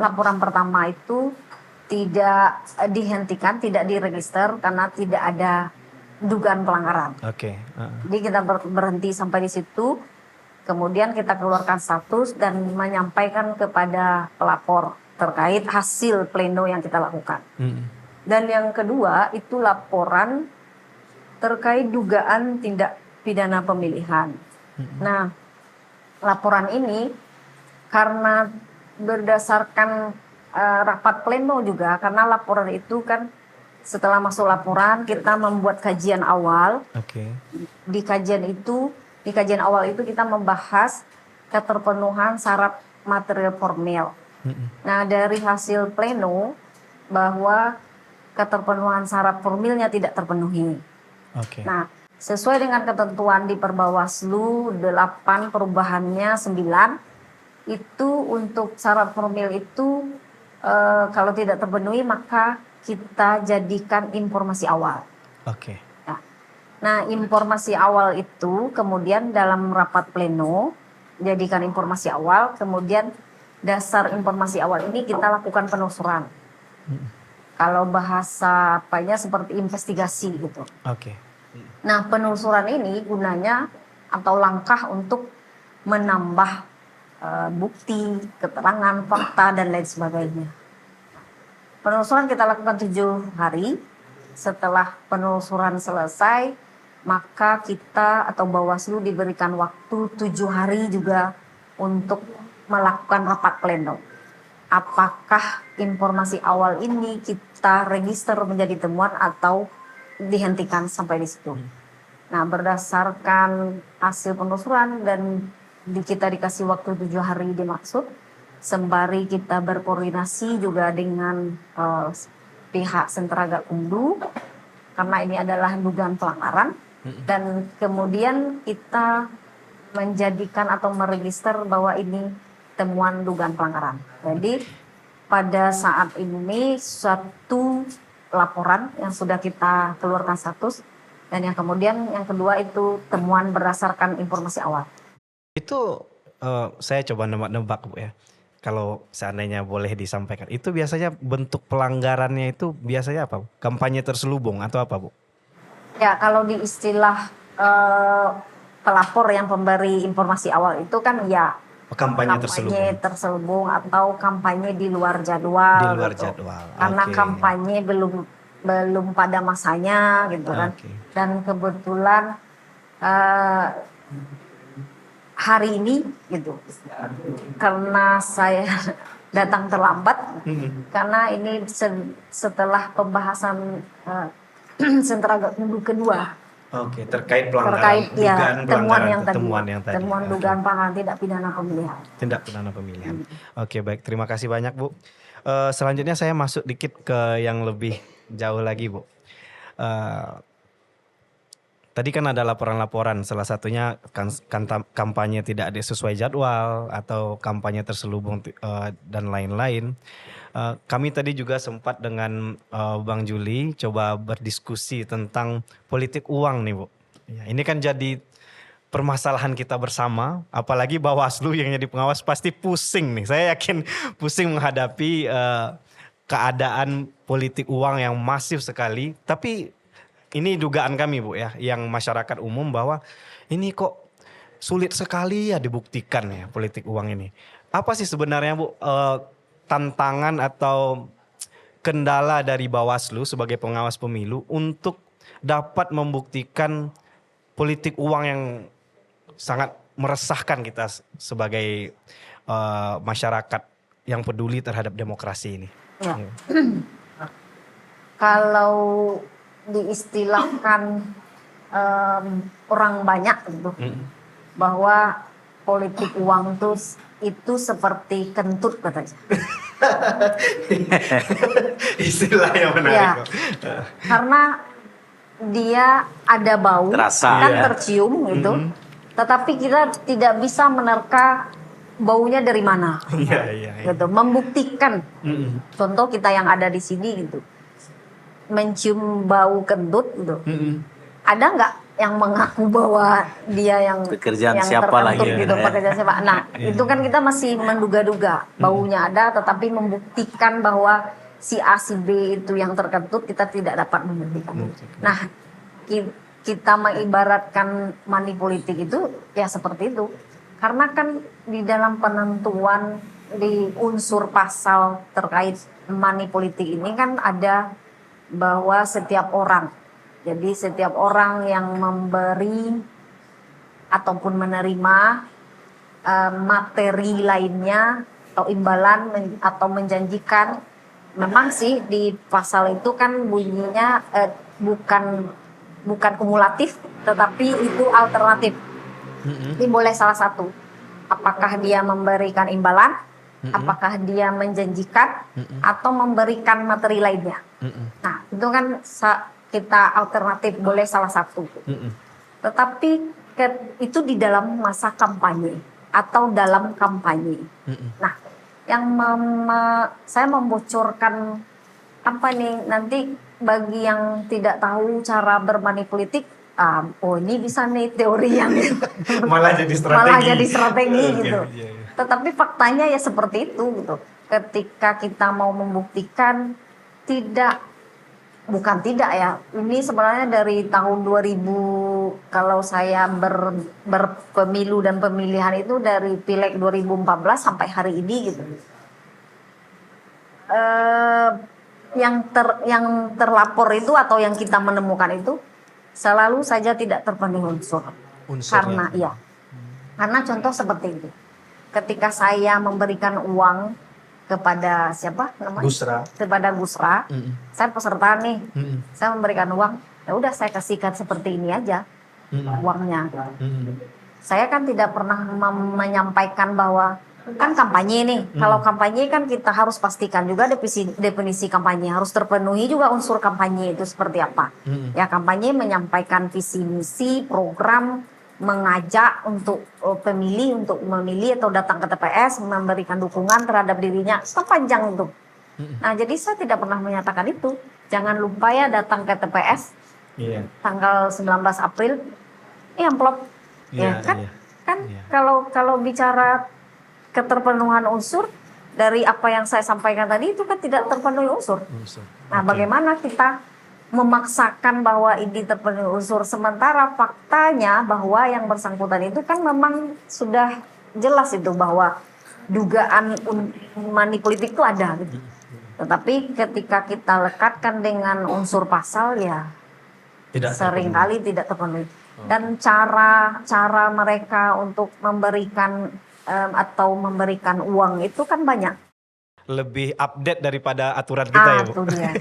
laporan pertama itu tidak dihentikan, tidak diregister karena tidak ada dugaan pelanggaran. Oke. Jadi kita berhenti sampai di situ. Kemudian kita keluarkan status dan menyampaikan kepada pelapor terkait hasil pleno yang kita lakukan. Dan yang kedua itu laporan terkait dugaan tindak pidana pemilihan. Nah, laporan ini karena berdasarkan rapat pleno juga, karena laporan itu kan setelah masuk laporan kita membuat kajian awal. Di kajian awal itu kita membahas keterpenuhan syarat material formil. Nah, dari hasil pleno bahwa keterpenuhan syarat formilnya tidak terpenuhi. Oke. Nah, sesuai dengan ketentuan di Perbawaslu 8 perubahannya 9, itu untuk syarat formil itu kalau tidak terpenuhi maka kita jadikan informasi awal. Oke. Nah, informasi awal itu kemudian dalam rapat pleno jadikan informasi awal, kemudian dasar informasi awal ini kita lakukan penelusuran. Kalau bahasa apanya seperti investigasi gitu. Oke. Nah, penelusuran ini gunanya atau langkah untuk menambah bukti, keterangan, fakta dan lain sebagainya. Penelusuran kita lakukan 7 hari. Setelah penelusuran selesai, maka kita atau Bawaslu diberikan waktu 7 hari juga untuk melakukan rapat pleno. Apakah informasi awal ini kita register menjadi temuan atau dihentikan sampai di situ. Nah, berdasarkan hasil penelusuran dan kita dikasih waktu 7 hari dimaksud, sembari kita berkoordinasi juga dengan pihak Sentra Gakumdu, karena ini adalah dugaan pelanggaran, dan kemudian kita menjadikan atau meregister bahwa ini temuan dugaan pelanggaran. Jadi pada saat ini satu laporan yang sudah kita keluarkan status, dan yang kemudian yang kedua itu temuan berdasarkan informasi awal. Itu saya coba nebak-nebak Bu ya. Kalau seandainya boleh disampaikan, itu biasanya bentuk pelanggarannya itu biasanya apa? Kampanye terselubung atau apa Bu? Ya, kalau di istilah pelapor yang pemberi informasi awal itu kan ya Kampanye terselubung. terselubung atau kampanye di luar jadwal. Di luar gitu. jadwal. Karena Oke. kampanye belum pada masanya gitu kan. Oke. Dan kebetulan hari ini gitu, karena saya datang terlambat, karena ini setelah pembahasan Sentra Gakumdu kedua. Oke, terkait pelanggaran, Terkait ya dugaan temuan pelanggaran, yang tadi, Oke. dugaan pelanggaran tidak pidana pemilihan. Tindak pidana pemilihan. Oke, baik, terima kasih banyak Bu. Selanjutnya saya masuk dikit ke yang lebih jauh lagi Bu. Tadi kan ada laporan-laporan, salah satunya kampanye tidak ada sesuai jadwal atau kampanye terselubung dan lain-lain. Kami tadi juga sempat dengan Bang Juli coba berdiskusi tentang politik uang nih Bu. Ya, ini kan jadi permasalahan kita bersama, apalagi Bawaslu yang jadi pengawas pasti pusing nih. Saya yakin pusing menghadapi keadaan politik uang yang masif sekali. Tapi ini dugaan kami Bu ya, yang masyarakat umum bahwa ini kok sulit sekali ya dibuktikan ya politik uang ini. Apa sih sebenarnya Bu tantangan atau kendala dari Bawaslu sebagai pengawas pemilu untuk dapat membuktikan politik uang yang sangat meresahkan kita sebagai masyarakat yang peduli terhadap demokrasi ini? Ya. Kalau diistilahkan orang banyak gitu, bahwa politik uang itu seperti kentut katanya. Istilah yang menarik. Ya, karena dia ada bau, Terasa, kan ya. tercium gitu, tetapi kita tidak bisa menerka baunya dari mana, Iya. gitu. Membuktikan, contoh kita yang ada di sini gitu, mencium bau kentut gitu. Ada nggak yang mengaku bahwa dia yang Pekerjaan yang siapa terkentut lagi, gitu, ya. pekerjaan siapa? Nah, itu kan kita masih menduga-duga baunya ada, tetapi membuktikan bahwa si A si B itu yang terkentut kita tidak dapat membuktikan. Nah, kita mengibaratkan money politik itu ya seperti itu. Karena kan di dalam penentuan di unsur pasal terkait money politik ini kan ada bahwa setiap orang, jadi setiap orang yang memberi ataupun menerima materi lainnya atau imbalan atau menjanjikan, memang sih di pasal itu kan bunyinya bukan kumulatif, tetapi itu alternatif. Ini boleh salah satu. Apakah dia memberikan imbalan apakah dia menjanjikan atau memberikan materi lainnya. Nah, itu kan kita alternatif boleh salah satu. Tetapi itu di dalam masa kampanye atau dalam kampanye. Nah, yang saya membocorkan apa nih nanti bagi yang tidak tahu cara bermoney politik, oh ini bisa nih teori yang Malah jadi strategi. malah jadi strategi Oke, gitu. iya. Tetapi faktanya ya seperti itu gitu. Ketika kita mau membuktikan bukan tidak ya. Ini sebenarnya dari tahun 2000 kalau saya berpemilu dan pemilihan itu dari Pileg 2014 sampai hari ini gitu. Yang terlapor itu atau yang kita menemukan itu selalu saja tidak terpenuhi unsur. Unsurnya. Karena contoh seperti itu. Ketika saya memberikan uang kepada siapa namanya? Gusra. Kepada Gusra, saya peserta nih. Saya memberikan uang, ya udah saya kasihkan seperti ini aja uangnya. Saya kan tidak pernah menyampaikan bahwa kan kampanye nih. Kalau kampanye kan kita harus pastikan juga definisi kampanye harus terpenuhi juga unsur kampanye itu seperti apa. Ya kampanye menyampaikan visi misi, program, mengajak untuk pemilih untuk memilih atau datang ke TPS memberikan dukungan terhadap dirinya sepanjang itu. Nah jadi saya tidak pernah menyatakan itu. Jangan lupa ya datang ke TPS tanggal 19 April ini amplop. Kalau bicara keterpenuhan unsur dari apa yang saya sampaikan tadi itu kan tidak terpenuhi unsur. Nah bagaimana kita memaksakan bahwa ini terpenuhi unsur sementara faktanya bahwa yang bersangkutan itu kan memang sudah jelas itu bahwa dugaan money politik itu ada gitu. Tetapi ketika kita lekatkan dengan unsur pasal ya seringkali tidak terpenuhi. Dan cara mereka untuk memberikan atau memberikan uang itu kan banyak. Lebih update daripada aturan kita ya Bu. Itu dia.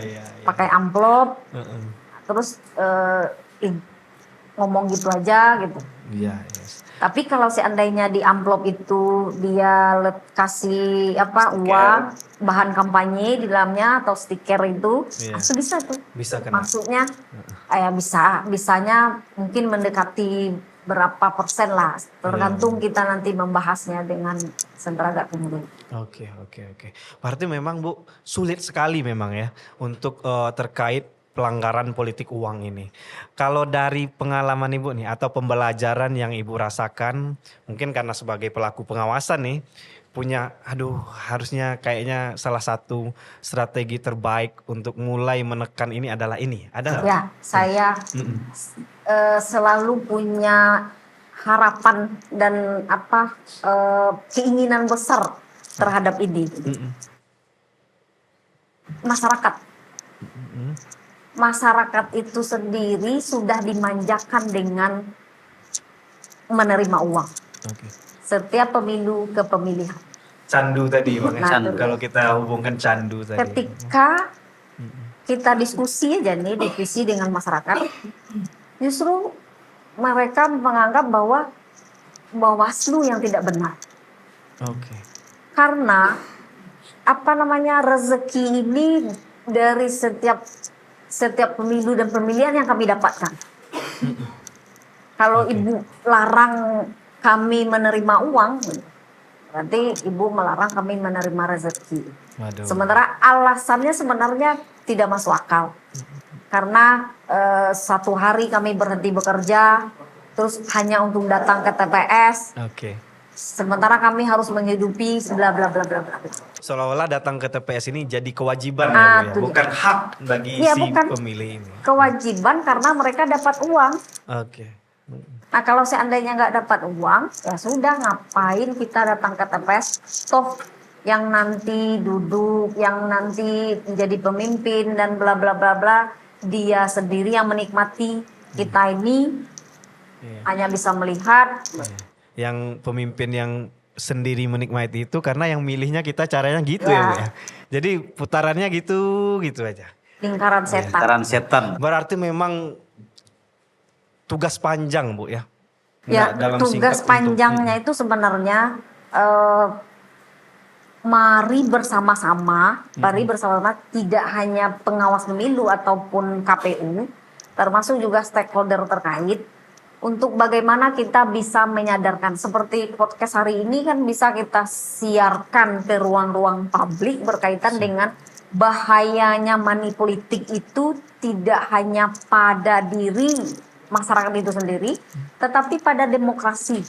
Iya. Pakai amplop, terus ngomong gitu aja gitu. Iya. Tapi kalau seandainya di amplop itu dia kasih uang bahan kampanye di dalamnya atau stiker itu, itu bisa tuh. Bisa kena. Maksudnya bisanya mungkin mendekati berapa persen lah, tergantung kita nanti membahasnya dengan sentra Gakumdu. Oke. Berarti memang Bu sulit sekali memang ya untuk terkait pelanggaran politik uang ini. Kalau dari pengalaman Ibu nih atau pembelajaran yang Ibu rasakan, mungkin karena sebagai pelaku pengawasan nih punya harusnya kayaknya salah satu strategi terbaik untuk mulai menekan ini adalah ini. Ada nggak? Ya, saya selalu punya harapan dan keinginan besar terhadap ini. Masyarakat itu sendiri sudah dimanjakan dengan menerima uang. Setiap pemilu ke pemilihan. Candu tadi Candu. Kalau kita hubungkan candu tadi. Ketika kita diskusi aja nih divisi dengan masyarakat, justru mereka menganggap bahwa Bawaslu yang tidak benar. Karena rezeki ini dari setiap pemilu dan pemilihan yang kami dapatkan. Kalau Ibu larang kami menerima uang, berarti Ibu melarang kami menerima rezeki. Sementara alasannya sebenarnya tidak masuk akal. Karena satu hari kami berhenti bekerja, terus hanya untuk datang ke TPS. Sementara kami harus menghidupi bla bla bla bla bla. Seolah-olah datang ke TPS ini jadi kewajiban bukan hak bagi pemilih ini. Kewajiban karena mereka dapat uang. Nah kalau seandainya nggak dapat uang, ya sudah ngapain kita datang ke TPS? Toh yang nanti duduk, yang nanti menjadi pemimpin dan bla bla bla bla, dia sendiri yang menikmati. Kita ini hanya bisa melihat. Yang pemimpin yang sendiri menikmati itu karena yang milihnya kita caranya gitu ya Bu ya. Jadi putarannya gitu aja. Lingkaran setan. Lingkaran setan. Berarti memang tugas panjang Bu ya. Ya tugas panjangnya itu sebenarnya mari bersama-sama tidak hanya pengawas pemilu ataupun KPU, termasuk juga stakeholder terkait, untuk bagaimana kita bisa menyadarkan. Seperti podcast hari ini kan bisa kita siarkan ke ruang-ruang publik berkaitan dengan bahayanya money politik itu tidak hanya pada diri masyarakat itu sendiri, tetapi pada demokrasi.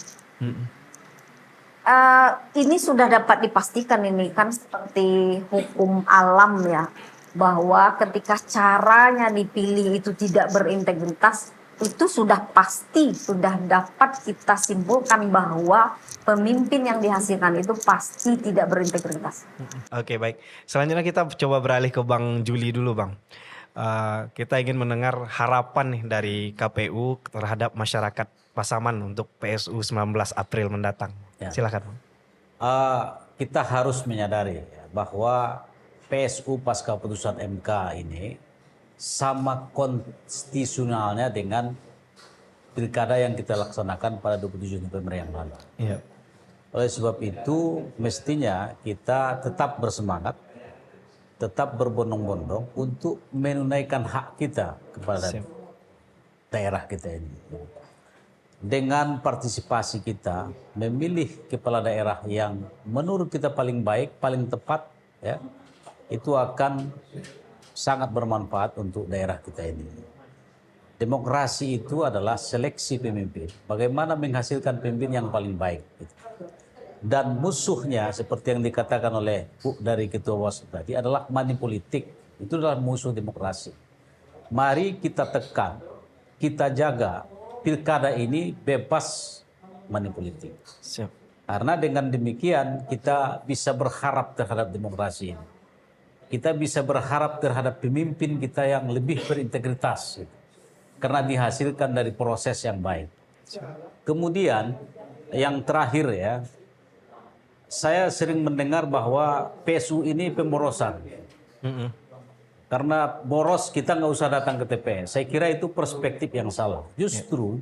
Ini sudah dapat dipastikan, ini kan seperti hukum alam ya, bahwa ketika caranya dipilih itu tidak berintegritas, itu sudah pasti, sudah dapat kita simpulkan bahwa pemimpin yang dihasilkan itu pasti tidak berintegritas. Oke, baik. Selanjutnya kita coba beralih ke Bang Juli dulu, Bang. Kita ingin mendengar harapan nih dari KPU terhadap masyarakat Pasaman untuk PSU 19 April mendatang. Ya. Silakan, Bang. Kita harus menyadari bahwa PSU pasca putusan MK ini sama konstitusionalnya dengan pilkada yang kita laksanakan pada 27 November yang lalu. Iya. Oleh sebab itu mestinya kita tetap bersemangat, tetap berbondong-bondong untuk menunaikan hak kita kepada daerah kita ini. Dengan partisipasi kita memilih kepala daerah yang menurut kita paling baik, paling tepat, ya, itu akan sangat bermanfaat untuk daerah kita ini. Demokrasi itu adalah seleksi pemimpin. Bagaimana menghasilkan pemimpin yang paling baik. Dan musuhnya seperti yang dikatakan oleh Bu dari Ketua Bawaslu tadi adalah money politik. Itu adalah musuh demokrasi. Mari kita tekan, kita jaga pilkada ini bebas money politik. Siap. Karena dengan demikian kita bisa berharap terhadap demokrasi ini. Kita bisa berharap terhadap pemimpin kita yang lebih berintegritas. Karena dihasilkan dari proses yang baik. Kemudian yang terakhir ya, saya sering mendengar bahwa PSU ini pemborosan. Karena boros kita nggak usah datang ke TPS. Saya kira itu perspektif yang salah. Justru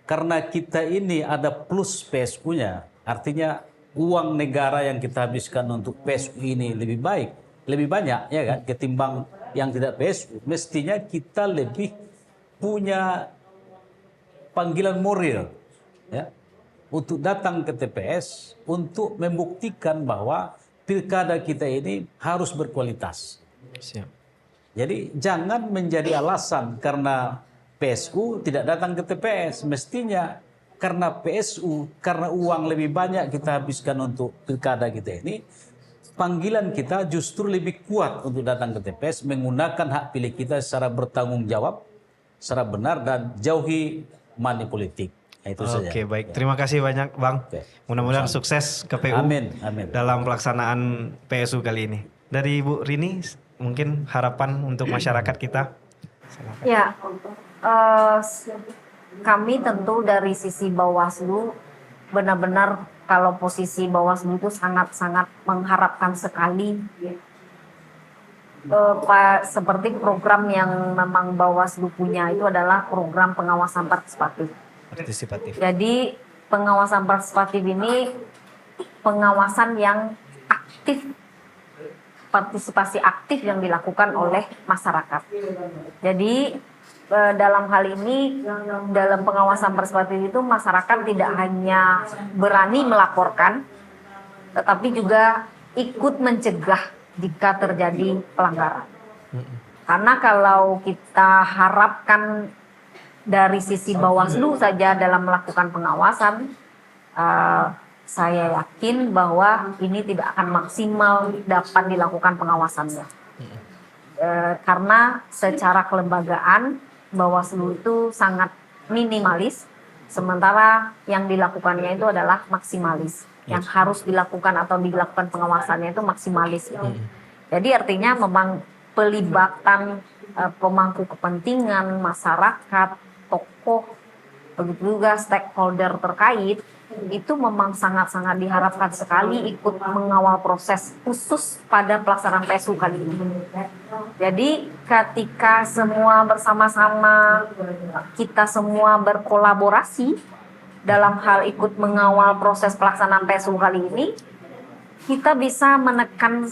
karena kita ini ada plus PSU-nya, artinya uang negara yang kita habiskan untuk PSU ini lebih baik, lebih banyak ya kan, ketimbang yang tidak PSU. Mestinya kita lebih punya panggilan moral ya, untuk datang ke TPS untuk membuktikan bahwa pilkada kita ini harus berkualitas. Siap. Jadi jangan menjadi alasan karena PSU tidak datang ke TPS. Mestinya karena PSU, karena uang lebih banyak kita habiskan untuk pilkada kita ini, panggilan kita justru lebih kuat untuk datang ke TPS, menggunakan hak pilih kita secara bertanggung jawab, secara benar, dan jauhi money politik. Nah, itu saja. Oke, baik. Terima kasih banyak, Bang. Oke. Mudah-mudahan sukses KPU Amin, amin. dalam pelaksanaan PSU kali ini. Dari Bu Rini, mungkin harapan untuk masyarakat kita. Ya, kami tentu dari sisi Bawaslu benar-benar kalau posisi Bawaslu itu sangat-sangat mengharapkan sekali seperti program yang memang Bawaslu punya itu adalah program pengawasan partisipatif. Jadi pengawasan partisipatif ini pengawasan yang aktif, partisipasi aktif yang dilakukan oleh masyarakat. Jadi dalam hal ini, dalam pengawasan partisipatif itu masyarakat tidak hanya berani melaporkan, tetapi juga ikut mencegah jika terjadi pelanggaran. Karena kalau kita harapkan dari sisi Bawaslu saja dalam melakukan pengawasan, saya yakin bahwa ini tidak akan maksimal dapat dilakukan pengawasannya. Karena secara kelembagaan Bawaslu itu sangat minimalis, sementara yang dilakukannya itu adalah maksimalis. Yang harus dilakukan atau dilakukan pengawasannya itu maksimalis. Jadi artinya memang pelibatan pemangku kepentingan, masyarakat, tokoh, begitu juga stakeholder terkait, itu memang sangat-sangat diharapkan sekali ikut mengawal proses khusus pada pelaksanaan PSU kali ini. Jadi ketika semua bersama-sama, kita semua berkolaborasi dalam hal ikut mengawal proses pelaksanaan PSU kali ini, kita bisa menekan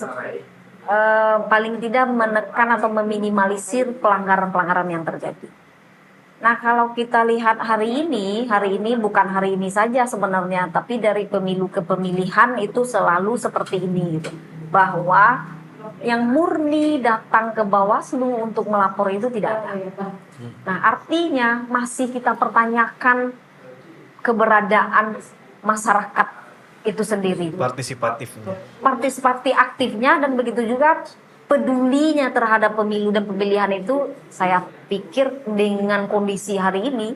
paling tidak menekan atau meminimalisir pelanggaran-pelanggaran yang terjadi. Nah, kalau kita lihat hari ini bukan hari ini saja sebenarnya, tapi dari pemilu ke pemilihan itu selalu seperti ini gitu. Bahwa yang murni datang ke Bawaslu untuk melapor itu tidak ada. Nah, artinya masih kita pertanyakan keberadaan masyarakat itu sendiri. Partisipasi aktifnya dan begitu juga pedulinya terhadap pemilu dan pemilihan itu, saya pikir dengan kondisi hari ini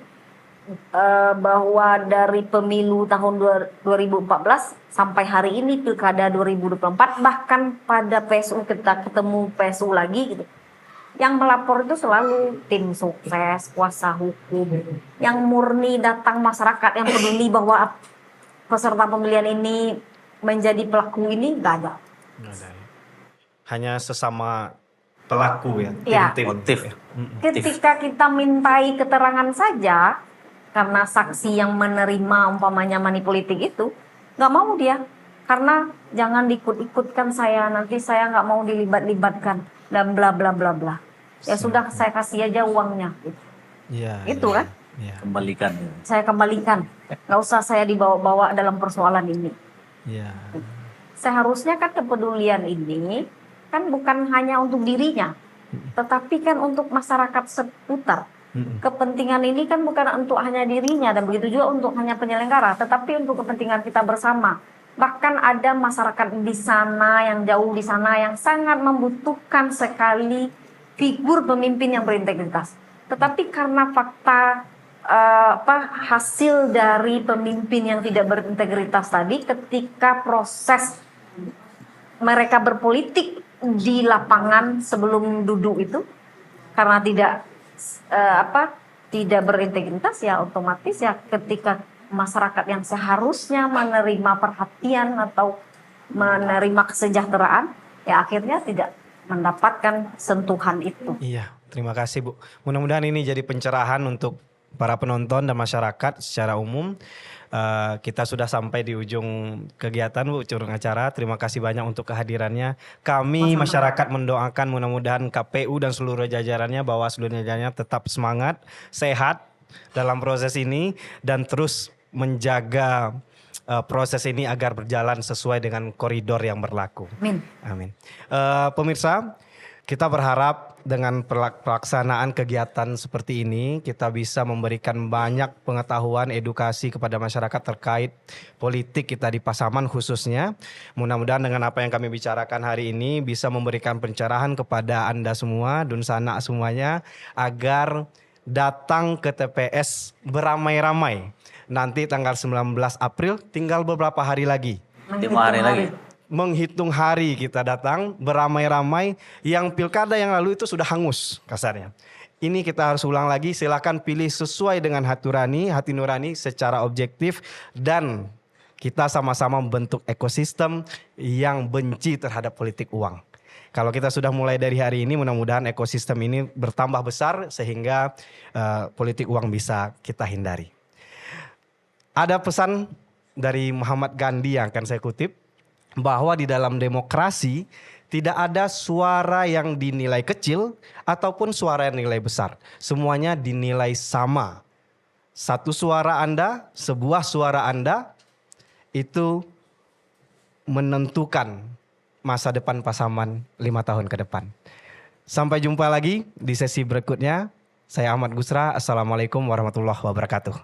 bahwa dari pemilu tahun 2014 sampai hari ini pilkada 2024, bahkan pada PSU kita ketemu PSU lagi gitu. Yang melapor itu selalu tim sukses, kuasa hukum, yang murni datang masyarakat yang peduli bahwa peserta pemilihan ini menjadi pelaku ini nggak ada. Hanya sesama pelaku ya, Ya. tim-tim. Ketika kita mintai keterangan saja, karena saksi yang menerima umpamanya money politik itu, nggak mau dia. Karena jangan diikut-ikutkan saya, nanti saya nggak mau dilibat-libatkan, dan bla bla bla bla. Ya sudah, saya kasih aja uangnya. Iya. Itu kan? Iya. Kembalikan. Saya kembalikan. Nggak usah saya dibawa-bawa dalam persoalan ini. Iya. Seharusnya kan kepedulian ini kan bukan hanya untuk dirinya, tetapi kan untuk masyarakat seputar. Kepentingan ini kan bukan untuk hanya dirinya dan begitu juga untuk hanya penyelenggara, tetapi untuk kepentingan kita bersama. Bahkan ada masyarakat di sana yang jauh di sana yang sangat membutuhkan sekali figur pemimpin yang berintegritas. Tetapi karena fakta hasil dari pemimpin yang tidak berintegritas tadi, ketika proses mereka berpolitik di lapangan sebelum duduk itu, karena tidak berintegritas, ya otomatis ya ketika masyarakat yang seharusnya menerima perhatian atau menerima kesejahteraan, ya akhirnya tidak mendapatkan sentuhan itu. Iya, terima kasih Bu. Mudah-mudahan ini jadi pencerahan untuk para penonton dan masyarakat secara umum. Kita sudah sampai di ujung kegiatan Bu, ujung acara. Terima kasih banyak untuk kehadirannya. Kami masyarakat mendoakan mudah-mudahan KPU dan seluruh jajarannya, Bawaslu dan jajarannya tetap semangat, sehat dalam proses ini dan terus menjaga proses ini agar berjalan sesuai dengan koridor yang berlaku. Amin. Amin. Pemirsa, kita berharap dengan pelaksanaan kegiatan seperti ini kita bisa memberikan banyak pengetahuan, edukasi kepada masyarakat terkait politik kita di Pasaman khususnya. Mudah-mudahan dengan apa yang kami bicarakan hari ini bisa memberikan pencerahan kepada Anda semua, Dunsana semuanya, agar datang ke TPS beramai-ramai. Nanti tanggal 19 April tinggal beberapa hari lagi. 5 hari lagi. Menghitung hari kita datang beramai-ramai, yang pilkada yang lalu itu sudah hangus kasarnya. Ini kita harus ulang lagi, silakan pilih sesuai dengan hati nurani secara objektif, dan kita sama-sama membentuk ekosistem yang benci terhadap politik uang. Kalau kita sudah mulai dari hari ini, mudah-mudahan ekosistem ini bertambah besar sehingga politik uang bisa kita hindari. Ada pesan dari Muhammad Gandhi yang akan saya kutip, bahwa di dalam demokrasi tidak ada suara yang dinilai kecil ataupun suara yang dinilai besar. Semuanya dinilai sama. Satu suara Anda, sebuah suara Anda itu menentukan masa depan Pasaman 5 tahun ke depan. Sampai jumpa lagi di sesi berikutnya. Saya Ahmad Gusra. Assalamualaikum warahmatullahi wabarakatuh.